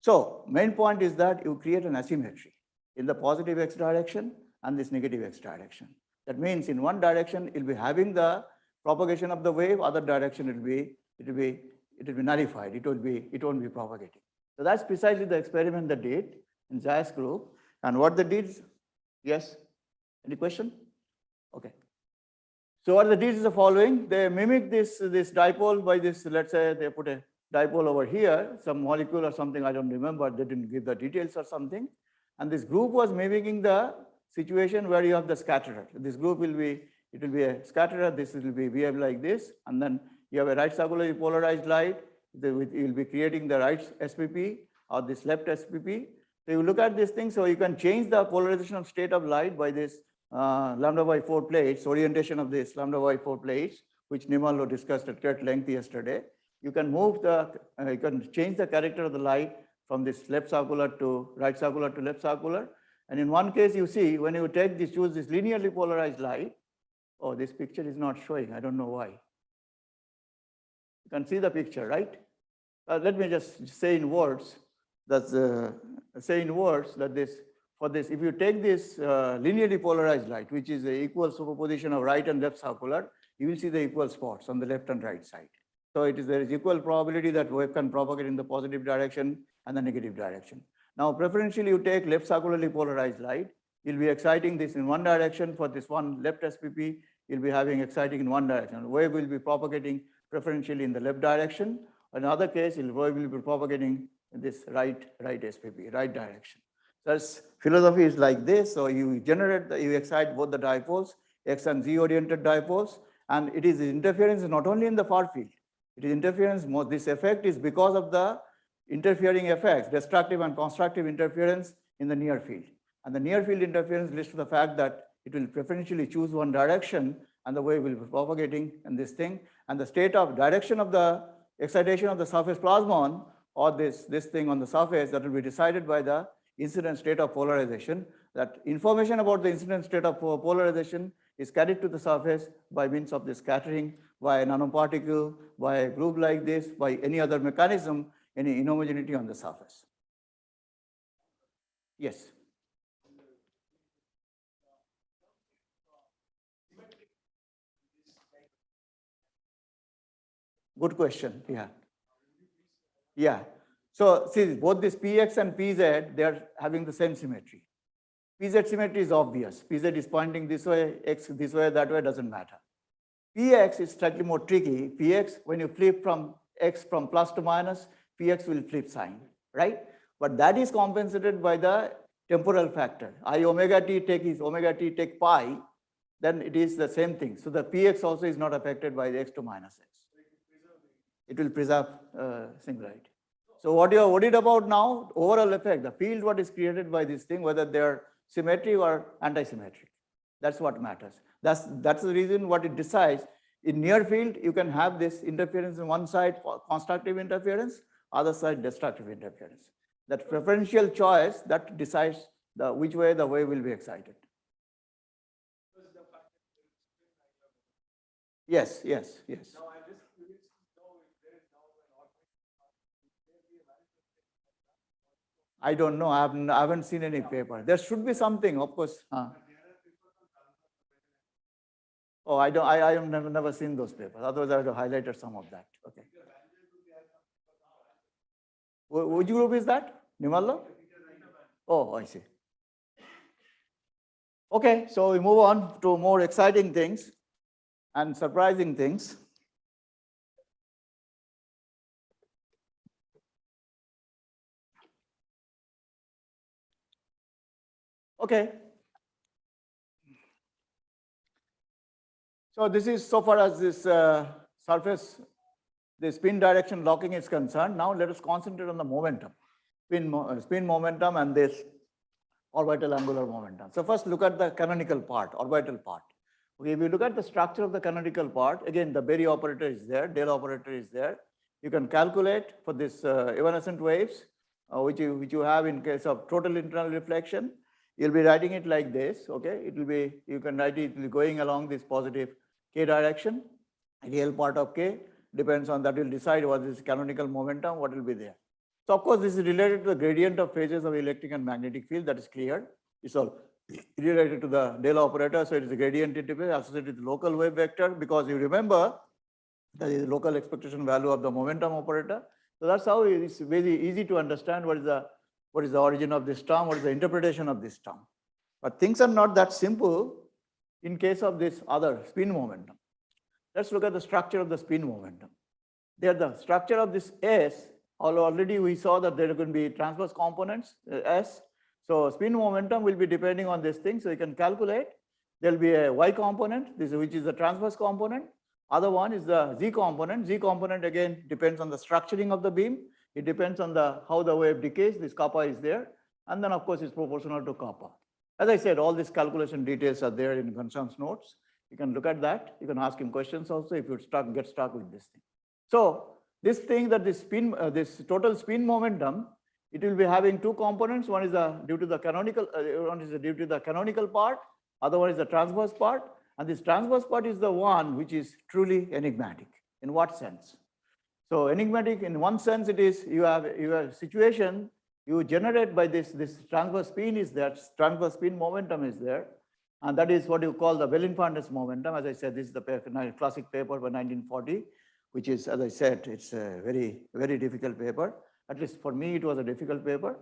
So main point is that you create an asymmetry in the positive x direction and this negative x direction. That means in one direction you'll be having the propagation of the wave, other direction it will be nullified. It won't be propagating. So that's precisely the experiment they did in Zayas group. And what they did, yes, any question? Okay. So what they did is the following. They mimic this dipole by this, let's say they put a dipole over here, some molecule or something, I don't remember, they didn't give the details or something. And this group was mimicking the situation where you have the scatterer. This group will be a scatterer, this will be behave like this, and then you have a right circularly polarized light, you will be creating the right SPP or this left SPP. So you look at this thing, so you can change the polarization of state of light by this lambda by 4 plates, orientation of this lambda by 4 plates, which Nirmalya discussed at great length yesterday. You can move you can change the character of the light from this left circular to right circular to left circular. And in one case, you see, when you choose this linearly polarized light, oh, this picture is not showing, I don't know why. You can see the picture, right? Let me just say in words that for this, if you take this linearly polarized light, which is the equal superposition of right and left circular, you will see the equal spots on the left and right side. So there is equal probability that wave can propagate in the positive direction and the negative direction. Now, preferentially, you take left circularly polarized light. You'll be exciting this in one direction. For this one left SPP, you'll be having exciting in one direction. Wave will be propagating preferentially in the left direction. In other case, wave will be propagating in this right SPP, right direction. Thus, philosophy is like this. So you you excite both the dipoles, X and Z oriented dipoles, and it is interference not only in the far field. It is interference. This effect is because of the interfering effects, destructive and constructive interference in the near field. And the near field interference leads to the fact that it will preferentially choose one direction and the wave will be propagating in this thing. And the state of direction of the excitation of the surface plasmon or this thing on the surface, that will be decided by the incident state of polarization. That information about the incident state of polarization is carried to the surface by means of this scattering, by a nanoparticle, by a group like this, by any other mechanism, any inhomogeneity on the surface. Yes. Good question. Yeah. Yeah. So see, both this Px and Pz, they are having the same symmetry. Pz symmetry is obvious. Pz is pointing this way, X this way, that way, doesn't matter. Px is slightly more tricky. Px, when you flip from X from plus to minus, Px will flip sign, right? But that is compensated by the temporal factor. I omega t take pi, then it is the same thing. So the Px also is not affected by the X to minus X. It will preserve singularity. So what you are worried about now, overall effect, the field what is created by this thing, whether they are symmetric or anti-symmetric. That's what matters. That's the reason what it decides. In near field, you can have this interference on one side, constructive interference, other side destructive interference. That preferential choice that decides which way the wave will be excited. Yes. I don't know. I haven't seen any paper. There should be something, of course. Oh, I have never seen those papers. Otherwise, I would have highlighted some of that. Okay. Which group is that? Nirmalya? Oh, I see. Okay, so we move on to more exciting things and surprising things. Okay. So this is so far as this surface, the spin direction locking is concerned. Now let us concentrate on the momentum, spin momentum and this orbital angular momentum. So first look at the canonical part, orbital part. Okay, if you look at the structure of the canonical part, again, the Berry operator is there, Del operator is there. You can calculate for this evanescent waves, which you have in case of total internal reflection. You'll be writing it like this, okay? It will be, you can write it will be going along this positive k direction. Real part of k depends on that will decide what is canonical momentum, what will be there. So of course, this is related to the gradient of phases of electric and magnetic field, that is clear. It's all related to the Del operator, so it is a gradient interface associated with the local wave vector, because you remember that is the local expectation value of the momentum operator. So that's how it's very easy to understand what is the origin of this term, what is the interpretation of this term. But things are not that simple in case of this other spin momentum. Let's look at the structure of the spin momentum. There, the structure of this S, already we saw that there are going to be transverse components, S. So spin momentum will be depending on this thing. So you can calculate. There will be a Y component, which is the transverse component. Other one is the Z component. Z component again depends on the structuring of the beam. It depends on how the wave decays. This kappa is there. And then of course it's proportional to kappa. As I said, all these calculation details are there in Ghanshyam's notes. You can look at that. You can ask him questions also if you get stuck with this thing. So this thing that this total spin momentum, it will be having two components. One is due to the canonical, part. Other one is the transverse part. And this transverse part is the one which is truly enigmatic. In what sense? So enigmatic, in one sense, it is you have a situation you generate by this transverse spin is there, transverse spin momentum is there, and that is what you call the Belinfante's momentum. As I said, this is the classic paper by 1940, which is, as I said, it's a very, very difficult paper. At least for me, it was a difficult paper,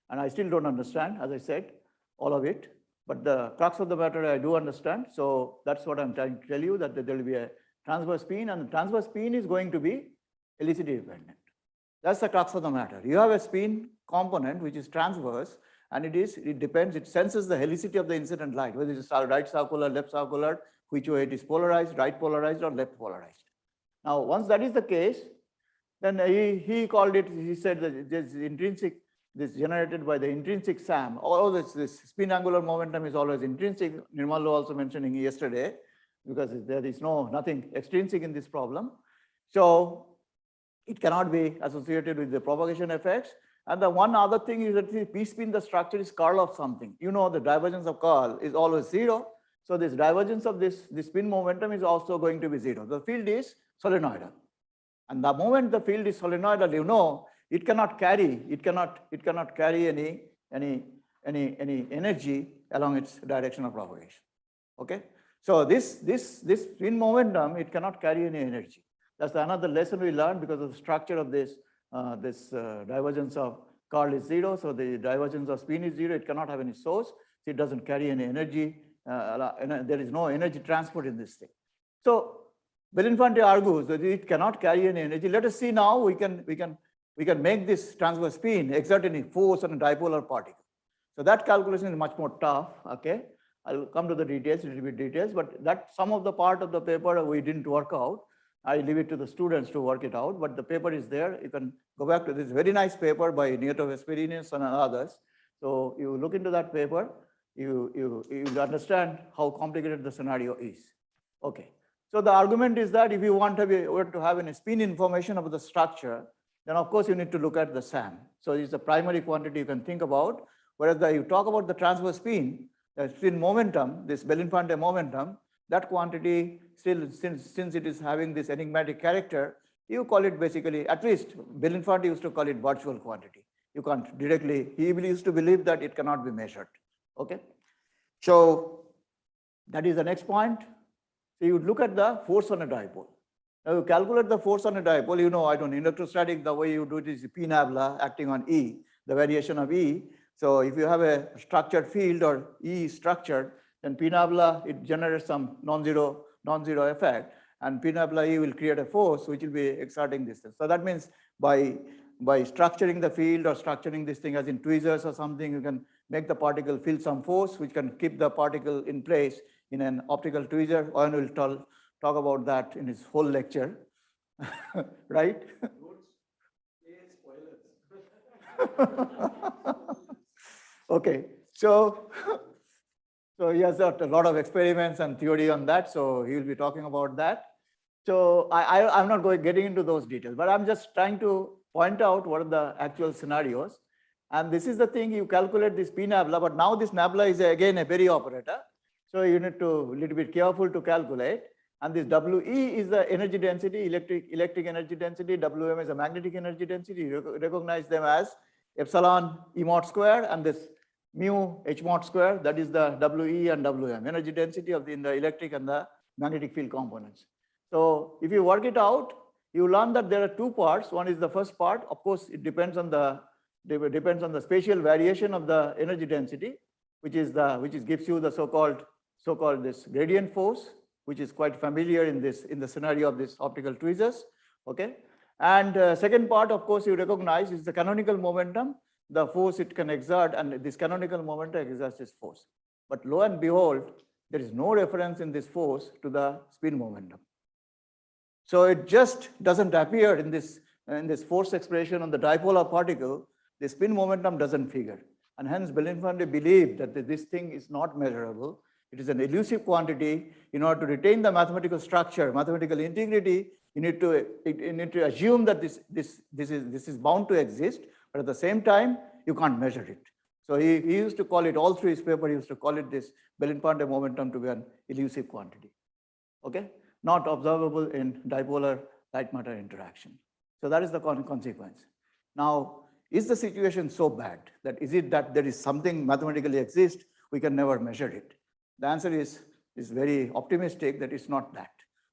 and I still don't understand, as I said, all of it. But the crux of the matter I do understand. So that's what I'm trying to tell you, that there will be a transverse spin, and the transverse spin is going to be helicity dependent. That's the crux of the matter. You have a spin component which is transverse, and it depends, it senses the helicity of the incident light, whether it is right circular, left circular, which way it is polarized, right polarized or left polarized. Now, once that is the case, then he called it, he said that this intrinsic, this generated by the intrinsic SAM, all this spin angular momentum is always intrinsic. Nirmalya also mentioning yesterday, because there is nothing extrinsic in this problem. So it cannot be associated with the propagation effects. And the one other thing is that the P spin, the structure is curl of something. You know, the divergence of curl is always 0. So this divergence of this spin momentum is also going to be 0. The field is solenoidal. And the moment the field is solenoidal, you know, it cannot carry any energy along its direction of propagation. Okay. So this spin momentum, it cannot carry any energy. That's another lesson we learned, because of the structure of this divergence of curl is 0. So the divergence of spin is 0. It cannot have any source. So it doesn't carry any energy. There is no energy transport in this thing. So Belinfante argues that it cannot carry any energy. Let us see now. We can make this transverse spin exert any force on a dipolar particle. So that calculation is much more tough. Okay, I'll come to the details, little bit details, but that some of the part of the paper we didn't work out. I leave it to the students to work it out, but the paper is there. You can go back to this very nice paper by Nieto-Vesperinis and others. So you look into that paper, you understand how complicated the scenario is. Okay. So the argument is that if you want to have any spin information about the structure, then of course you need to look at the SAM. So it's the primary quantity you can think about. Whereas you talk about the transverse spin, the spin momentum, this Belinfante momentum, that quantity still, since it is having this enigmatic character, you call it basically, at least Belinfante used to call it virtual quantity. You can't directly, he used to believe that it cannot be measured. Okay. So that is the next point. So you look at the force on a dipole. Now you calculate the force on a dipole, you know, electrostatic, the way you do it is P nabla acting on E, the variation of E. So if you have a structured field or E is structured, then P nabla, it generates some non-zero effect, and P nabla E will create a force which will be exerting this thing. So that means by structuring the field or structuring this thing as in tweezers or something, you can make the particle feel some force which can keep the particle in place in an optical tweezer. Owen will talk about that in his whole lecture, right? Okay, so he has got a lot of experiments and theory on that, so he will be talking about that. So I'm not getting into those details, but I'm just trying to point out what are the actual scenarios. And this is the thing, you calculate this P nabla, but now this nabla is again a Berry operator. So you need to little bit careful to calculate. And this WE is the energy density, electric energy density. WM is a magnetic energy density. You recognize them as epsilon E mod square and this mu H mod square. That is the WE and WM, energy density of the electric and the magnetic field components. So if you work it out, you learn that there are two parts. One is the first part. Of course, it depends on the spatial variation of the energy density, which gives you the so-called this gradient force, which is quite familiar in the scenario of this optical tweezers. Okay, and second part, of course, you recognize is the canonical momentum, the force it can exert, and this canonical momentum exerts this force. But lo and behold, there is no reference in this force to the spin momentum. So it just doesn't appear in this force expression on the dipolar particle. The spin momentum doesn't figure, and hence Belinfante believed that this thing is not measurable. It is an elusive quantity. In order to retain the mathematical structure, mathematical integrity, you need to assume that this is bound to exist, but at the same time, you can't measure it. So he used to call it, all through his paper, he used to call it this Belinfante momentum to be an elusive quantity. Okay, not observable in dipolar light matter interaction. So that is the consequence. Now, is the situation so bad that is it that there is something mathematically exists, we can never measure it? The answer is very optimistic that it's not that.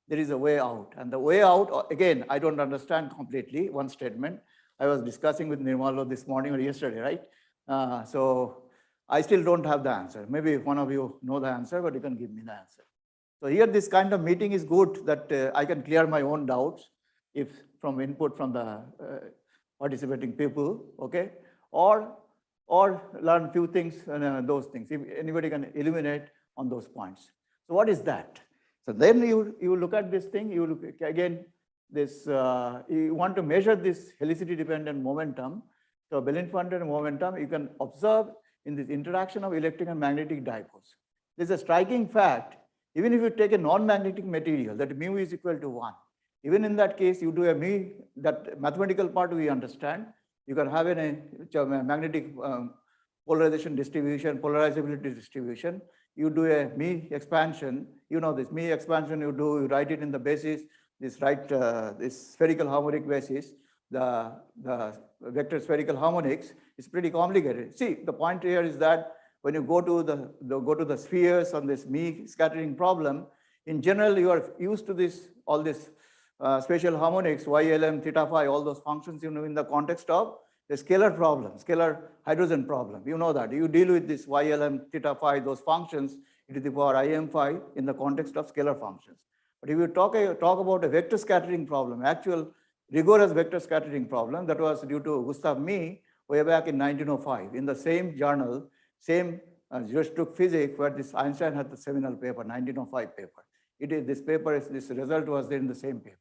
There is a way out. And the way out, again, I don't understand completely one statement. I was discussing with Nirmalya this morning or yesterday, right? So I still don't have the answer. Maybe one of you know the answer, but you can give me the answer. So here, this kind of meeting is good that I can clear my own doubts if from input from the participating people, okay? Or learn few things, those things. If anybody can illuminate on those points. So what is that? So then you look at this thing, you look again, this, you want to measure this helicity dependent momentum. So Belinfante momentum, you can observe in this interaction of electric and magnetic dipoles. There's a striking fact, even if you take a non-magnetic material, that mu is equal to 1. Even in that case, you do a mu, that mathematical part we understand. You can have a magnetic polarization distribution, polarizability distribution. You do a mu expansion, you know this mu expansion you write it in the basis, this spherical harmonic basis, the vector spherical harmonics is pretty complicated. See, the point here is that when you go to the spheres on this mu scattering problem, in general, you are used to this, all this spatial harmonics, YLM, theta phi, all those functions, you know, in the context of the scalar problem, scalar hydrogen problem. You know that. You deal with this YLM, theta phi, those functions e to the power Im phi in the context of scalar functions. But if you talk about a vector scattering problem, actual rigorous vector scattering problem, that was due to Gustav Mie way back in 1905 in the same journal, same just took physics, where this Einstein had the seminal paper, 1905 paper. This paper, this result was there in the same paper.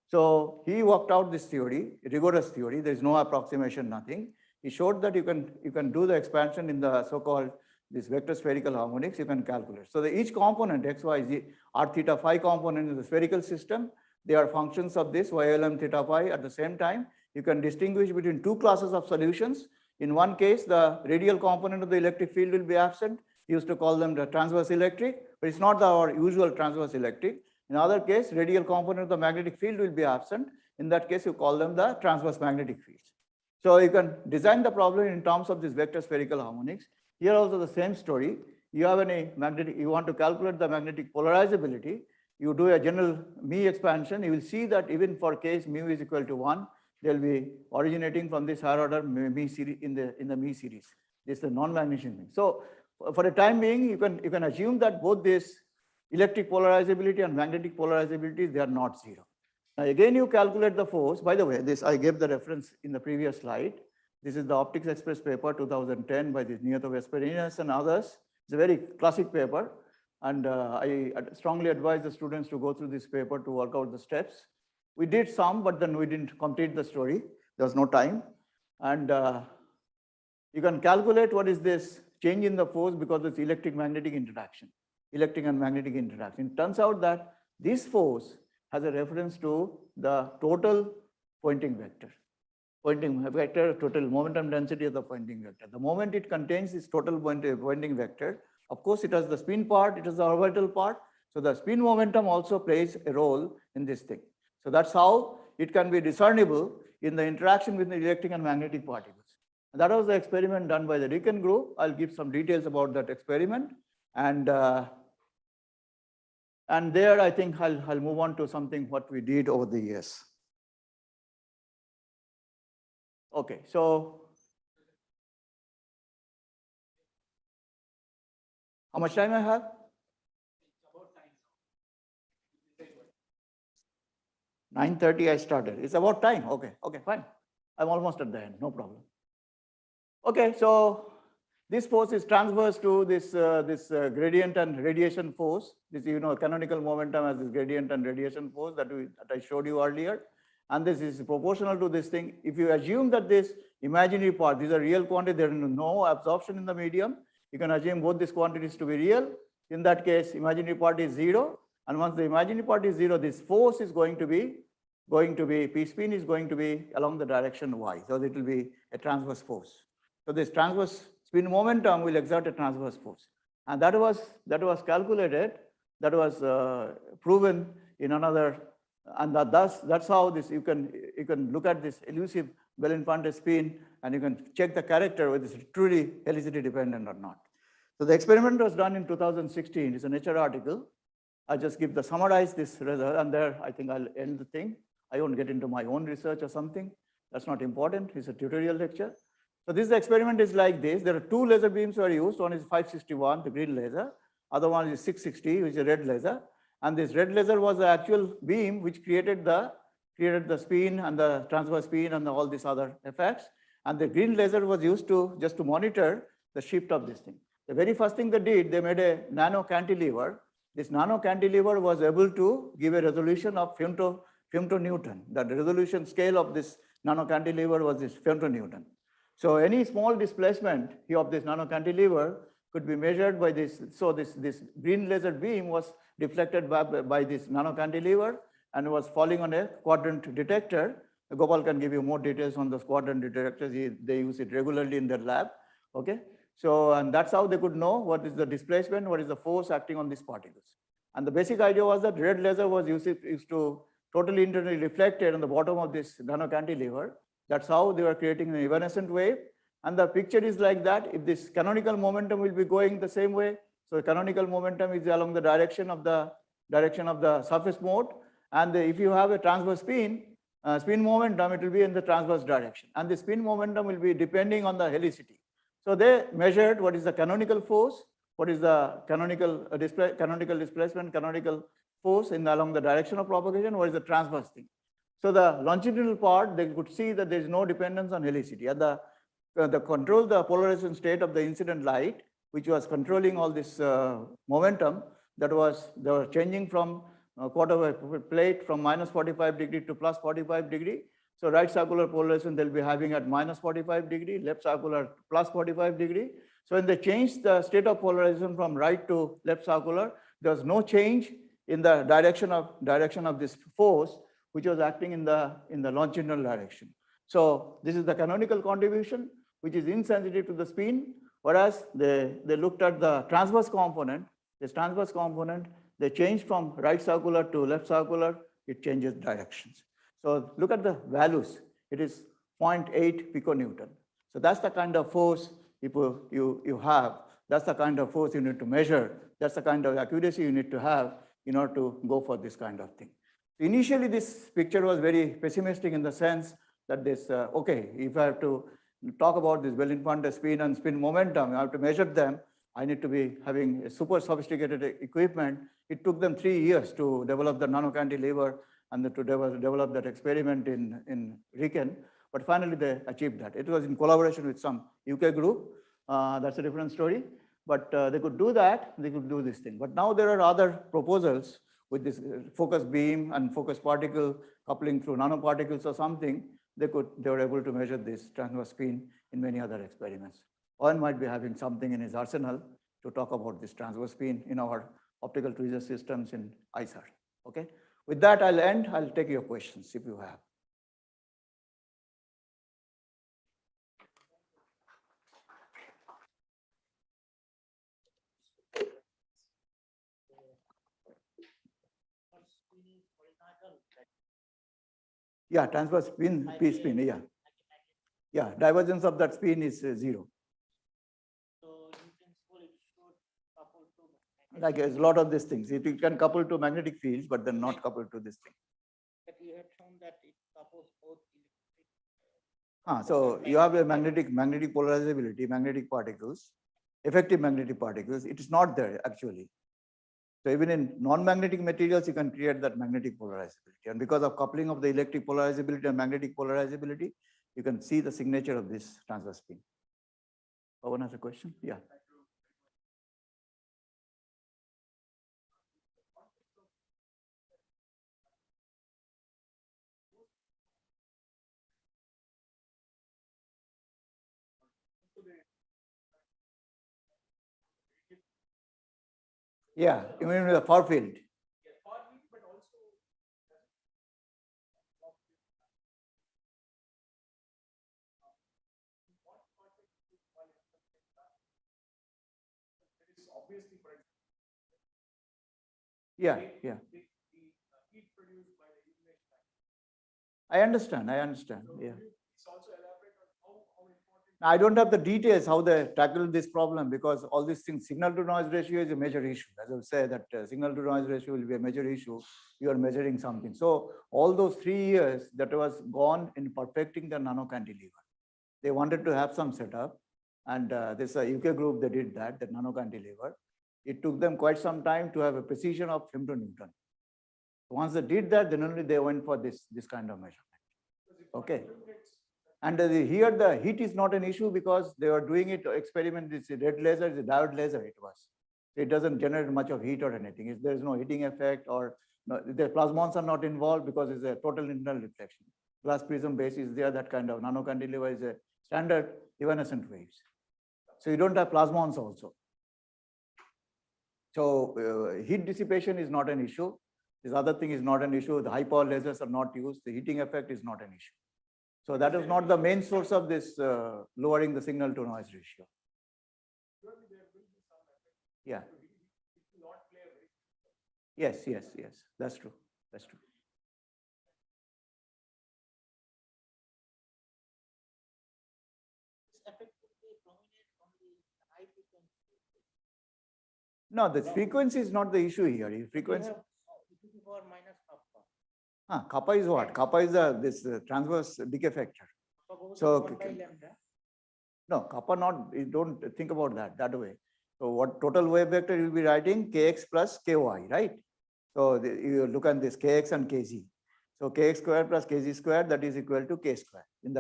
So he worked out this theory, rigorous theory. There is no approximation, nothing. He showed that you can do the expansion in the so-called this vector spherical harmonics. You can calculate. So each component x, y, z, r theta phi component in the spherical system, they are functions of this YLM theta phi. At the same time, you can distinguish between two classes of solutions. In one case, the radial component of the electric field will be absent. We used to call them the transverse electric, but it's not our usual transverse electric. In other case, radial component of the magnetic field will be absent. In that case, you call them the transverse magnetic fields. So you can design the problem in terms of this vector spherical harmonics. Here also the same story. You have you want to calculate the magnetic polarizability. You do a general mu expansion. You will see that even for case mu is equal to 1, they'll be originating from this higher order mu series in the mu series. This is the non-magnesium thing. So for the time being, you can assume that both this electric polarizability and magnetic polarizability, they are not zero. Now again, you calculate the force. By the way, this I gave the reference in the previous slide. This is the Optics Express paper 2010 by this Nath and others. It's a very classic paper. And I strongly advise the students to go through this paper to work out the steps. We did some, but then we didn't complete the story. There was no time. And you can calculate what is this change in the force because it's electric magnetic interaction. Electric and magnetic interaction. It turns out that this force has a reference to the total pointing vector. Pointing vector, total momentum density of the pointing vector. The moment it contains this total pointing vector, of course, it has the spin part, it has the orbital part. So the spin momentum also plays a role in this thing. So that's how it can be discernible in the interaction with the electric and magnetic particles. And that was the experiment done by the Riken group. I'll give some details about that experiment. And there, I think I'll move on to something what we did over the years. Okay, so how much time I have? About time. 9:30 I started. It's about time. Okay, fine. I'm almost at the end, no problem. Okay, so this force is transverse to this gradient and radiation force. This, canonical momentum as this gradient and radiation force that I showed you earlier. And this is proportional to this thing. If you assume that this imaginary part, these are real quantities, there is no absorption in the medium, you can assume both these quantities to be real. In that case, imaginary part is 0. And once the imaginary part is 0, this force is going to be, P spin is going to be along the direction y. So it will be a transverse force. So this transverse spin momentum will exert a transverse force. And that was calculated, that was proven in another And that's how this you can look at this elusive Belinfante spin, and you can check the character whether it's truly helicity dependent or not. So the experiment was done in 2016. It's a Nature article. I just give the summarize this result, and there I think I'll end the thing. I won't get into my own research or something. That's not important. It's a tutorial lecture. So this experiment is like this. There are two laser beams were used. One is 561, the green laser. Other one is 660, which is a red laser. And this red laser was the actual beam which created the spin and the transverse spin and all these other effects. And the green laser was used to just to monitor the shift of this thing. The very first thing they did, they made a nano cantilever. This nano cantilever was able to give a resolution of femtonewton. The resolution scale of this nano cantilever was this femtonewton. So any small displacement here of this nano cantilever could be measured by this. So this green laser beam was deflected by this nano cantilever and was falling on a quadrant detector. Gopal can give you more details on those quadrant detectors. They use it regularly in their lab. Okay. So, and that's how they could know what is the displacement, what is the force acting on these particles. And the basic idea was that red laser was used to totally internally reflected on the bottom of this nano cantilever. That's how they were creating an evanescent wave. And the picture is like that. If this canonical momentum will be going the same way, so the canonical momentum is along the direction of the surface mode. And if you have a transverse spin momentum, it will be in the transverse direction. And the spin momentum will be depending on the helicity. So they measured what is the canonical force, what is the canonical displacement, canonical force along the direction of propagation, what is the transverse thing. So the longitudinal part, they could see that there is no dependence on helicity. And the the polarization state of the incident light, which was controlling all this momentum, they were changing from quarter wave plate from -45 to +45. So right circular polarization they'll be having at -45, left circular +45. So when they changed the state of polarization from right to left circular, there was no change in the direction of this force, which was acting in the longitudinal direction. So this is the canonical contribution, which is insensitive to the spin, whereas they looked at the transverse component. This transverse component, they changed from right circular to left circular, it changes directions. So look at the values. It is 0.8 piconewton. So that's the kind of force you have. That's the kind of force you need to measure. That's the kind of accuracy you need to have in order to go for this kind of thing. Initially, this picture was very pessimistic in the sense that okay, if I have to talk about this Belinfante spin and spin momentum, I have to measure them. I need to be having a super sophisticated equipment. It took them 3 years to develop the nano cantilever and to develop that experiment in Riken. But finally, they achieved that. It was in collaboration with some UK group. That's a different story. But they could do that. They could do this thing. But now there are other proposals with this focus beam and focus particle coupling through nanoparticles or something. They were able to measure this transverse spin in many other experiments. One might be having something in his arsenal to talk about this transverse spin in our optical tweezer systems in ICER. Okay. With that, I'll end. I'll take your questions if you have. Yeah, transverse spin, P spin, yeah. Yeah, divergence of that spin is 0. So in principle, it should couple to like a lot of these things. It can couple to magnetic fields, but then not coupled to this thing. But you have shown that it couples both electric. So you have a magnetic polarizability, magnetic particles, effective magnetic particles. It is not there actually. So even in non-magnetic materials, you can create that magnetic polarizability. And because of coupling of the electric polarizability and magnetic polarizability, you can see the signature of this transverse spin. One has a question? Yeah. Yeah, you mean the far field. Yeah, yeah. I understand. Yeah. It's also elaborate on how important. I don't have the details how they tackle this problem because all these things, signal to noise ratio is a major issue. As I will say that signal to noise ratio will be a major issue. You are measuring something. So all those 3 years that was gone in perfecting the nano cantilever. They wanted to have some setup, and this UK group, they did that, the nano cantilever. It took them quite some time to have a precision of femtonewton. Once they did that, then only they went for this kind of measurement. Okay. And here the heat is not an issue because they were doing it experiment. This red laser is a diode laser. It was. It doesn't generate much of heat or anything. There is no heating effect, or no, the plasmons are not involved because it's a total internal reflection. Glass prism base is there. That kind of nano cantilever is a standard evanescent waves. So you don't have plasmons also. So heat dissipation is not an issue. This other thing is not an issue. The high power lasers are not used. The heating effect is not an issue. So that is not the main source of this lowering the signal to noise ratio. Yeah. Yes. That's true. No, the frequency is not the issue here. Frequency. Kappa is what? Kappa is this transverse decay factor. So no, kappa not. You don't think about that way. So what total wave vector you will be writing? Kx plus ky, right? So you look at this kx and kz. So kx squared plus kz squared, that is equal to k squared in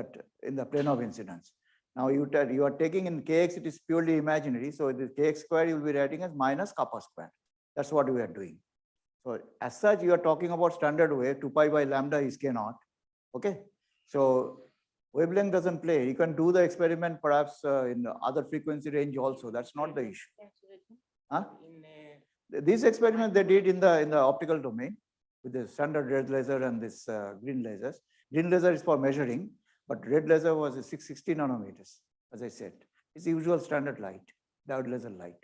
the plane of incidence. Now you are taking in kx, it is purely imaginary. So the kx squared you will be writing as minus kappa squared. That's what we are doing. So as such, you are talking about standard wave, 2 pi by lambda is k naught. Okay. So wavelength doesn't play. You can do the experiment perhaps in other frequency range also. That's not the issue. Huh? These experiments they did in the optical domain with the standard red laser and this green lasers. Green laser is for measuring, but red laser was 660 nanometers, as I said. It's the usual standard light, diode laser light.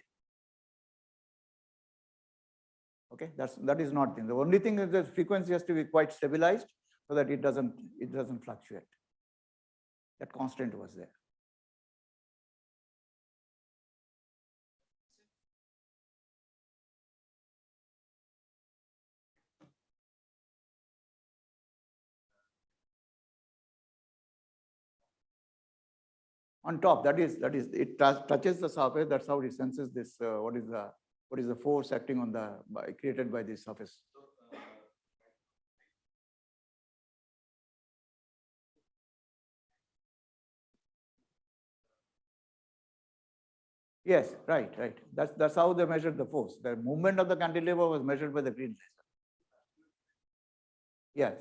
Okay, that is not thing. The only thing is the frequency has to be quite stabilized so that it doesn't fluctuate. That constant was there. On top, that is it touches the surface. That's how it senses this. What is the force acting on created by this surface? Yes, right. That's how they measured the force. The movement of the cantilever was measured by the green laser. Yes.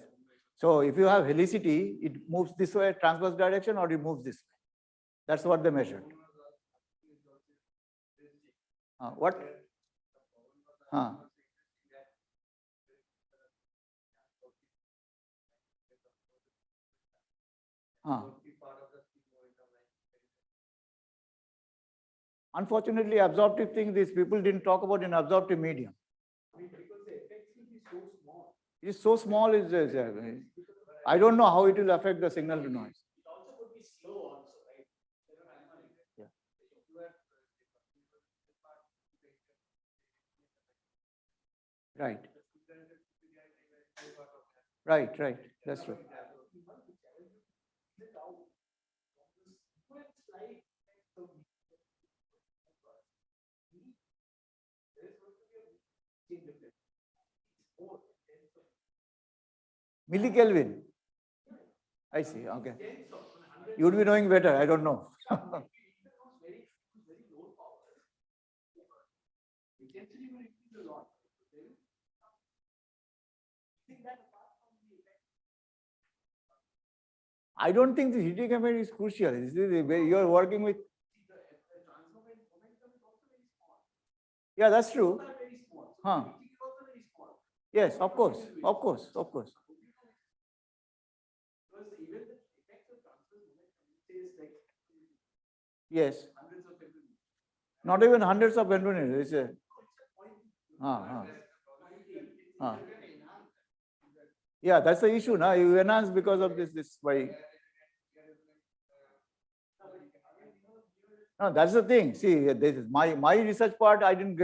So if you have helicity, it moves this way, transverse direction, or it moves this way. That's what they measured. What? Unfortunately, absorptive thing, these people didn't talk about in absorptive medium. Because the effects will be so small. It's so small, I don't know how it will affect the signal to noise. It also could be slow also, right? Yeah. Right. That's true. Millikelvin. I see. Okay. You would be knowing better. I don't know. I don't think the heating effect is crucial. You are working with. Yeah, that's true. Yes, of course. Yes. Not even hundreds of pentoners. Yeah, that's the issue. Now you enhance because of this by. No, that's the thing. See, this is my research part. I didn't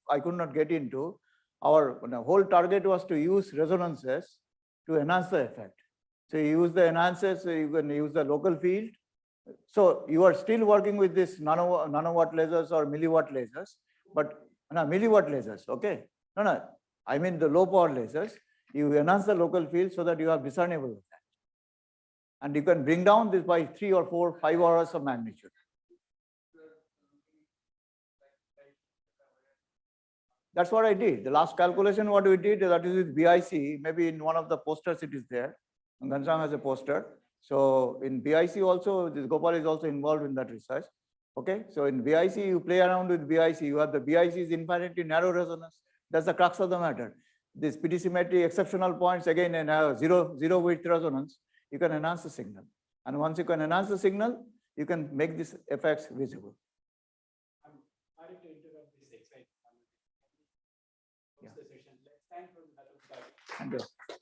I could not get into. Our whole target was to use resonances to enhance the effect. So you use the enhancers, so you can use the local field. So you are still working with this nanowatt lasers or milliwatt lasers, but no, milliwatt lasers, okay? No, I mean the low power lasers. You enhance the local field so that you are discernible with that. And you can bring down this by 3 or 4, 5 orders of magnitude. That's what I did. The last calculation, what we did, that is with BIC, maybe in one of the posters it is there. Ghanshyam has a poster. So in BIC also, this Gopal is also involved in that research. Okay, so in BIC, you play around with BIC. You have the BIC is infinitely narrow resonance. That's the crux of the matter. This PD symmetry exceptional points, again, in a zero width resonance, you can enhance the signal. And once you can enhance the signal, you can make these effects visible. I'm sorry to interrupt this exciting conversation. Yeah. The session. Let's thank from the other side. Thank you.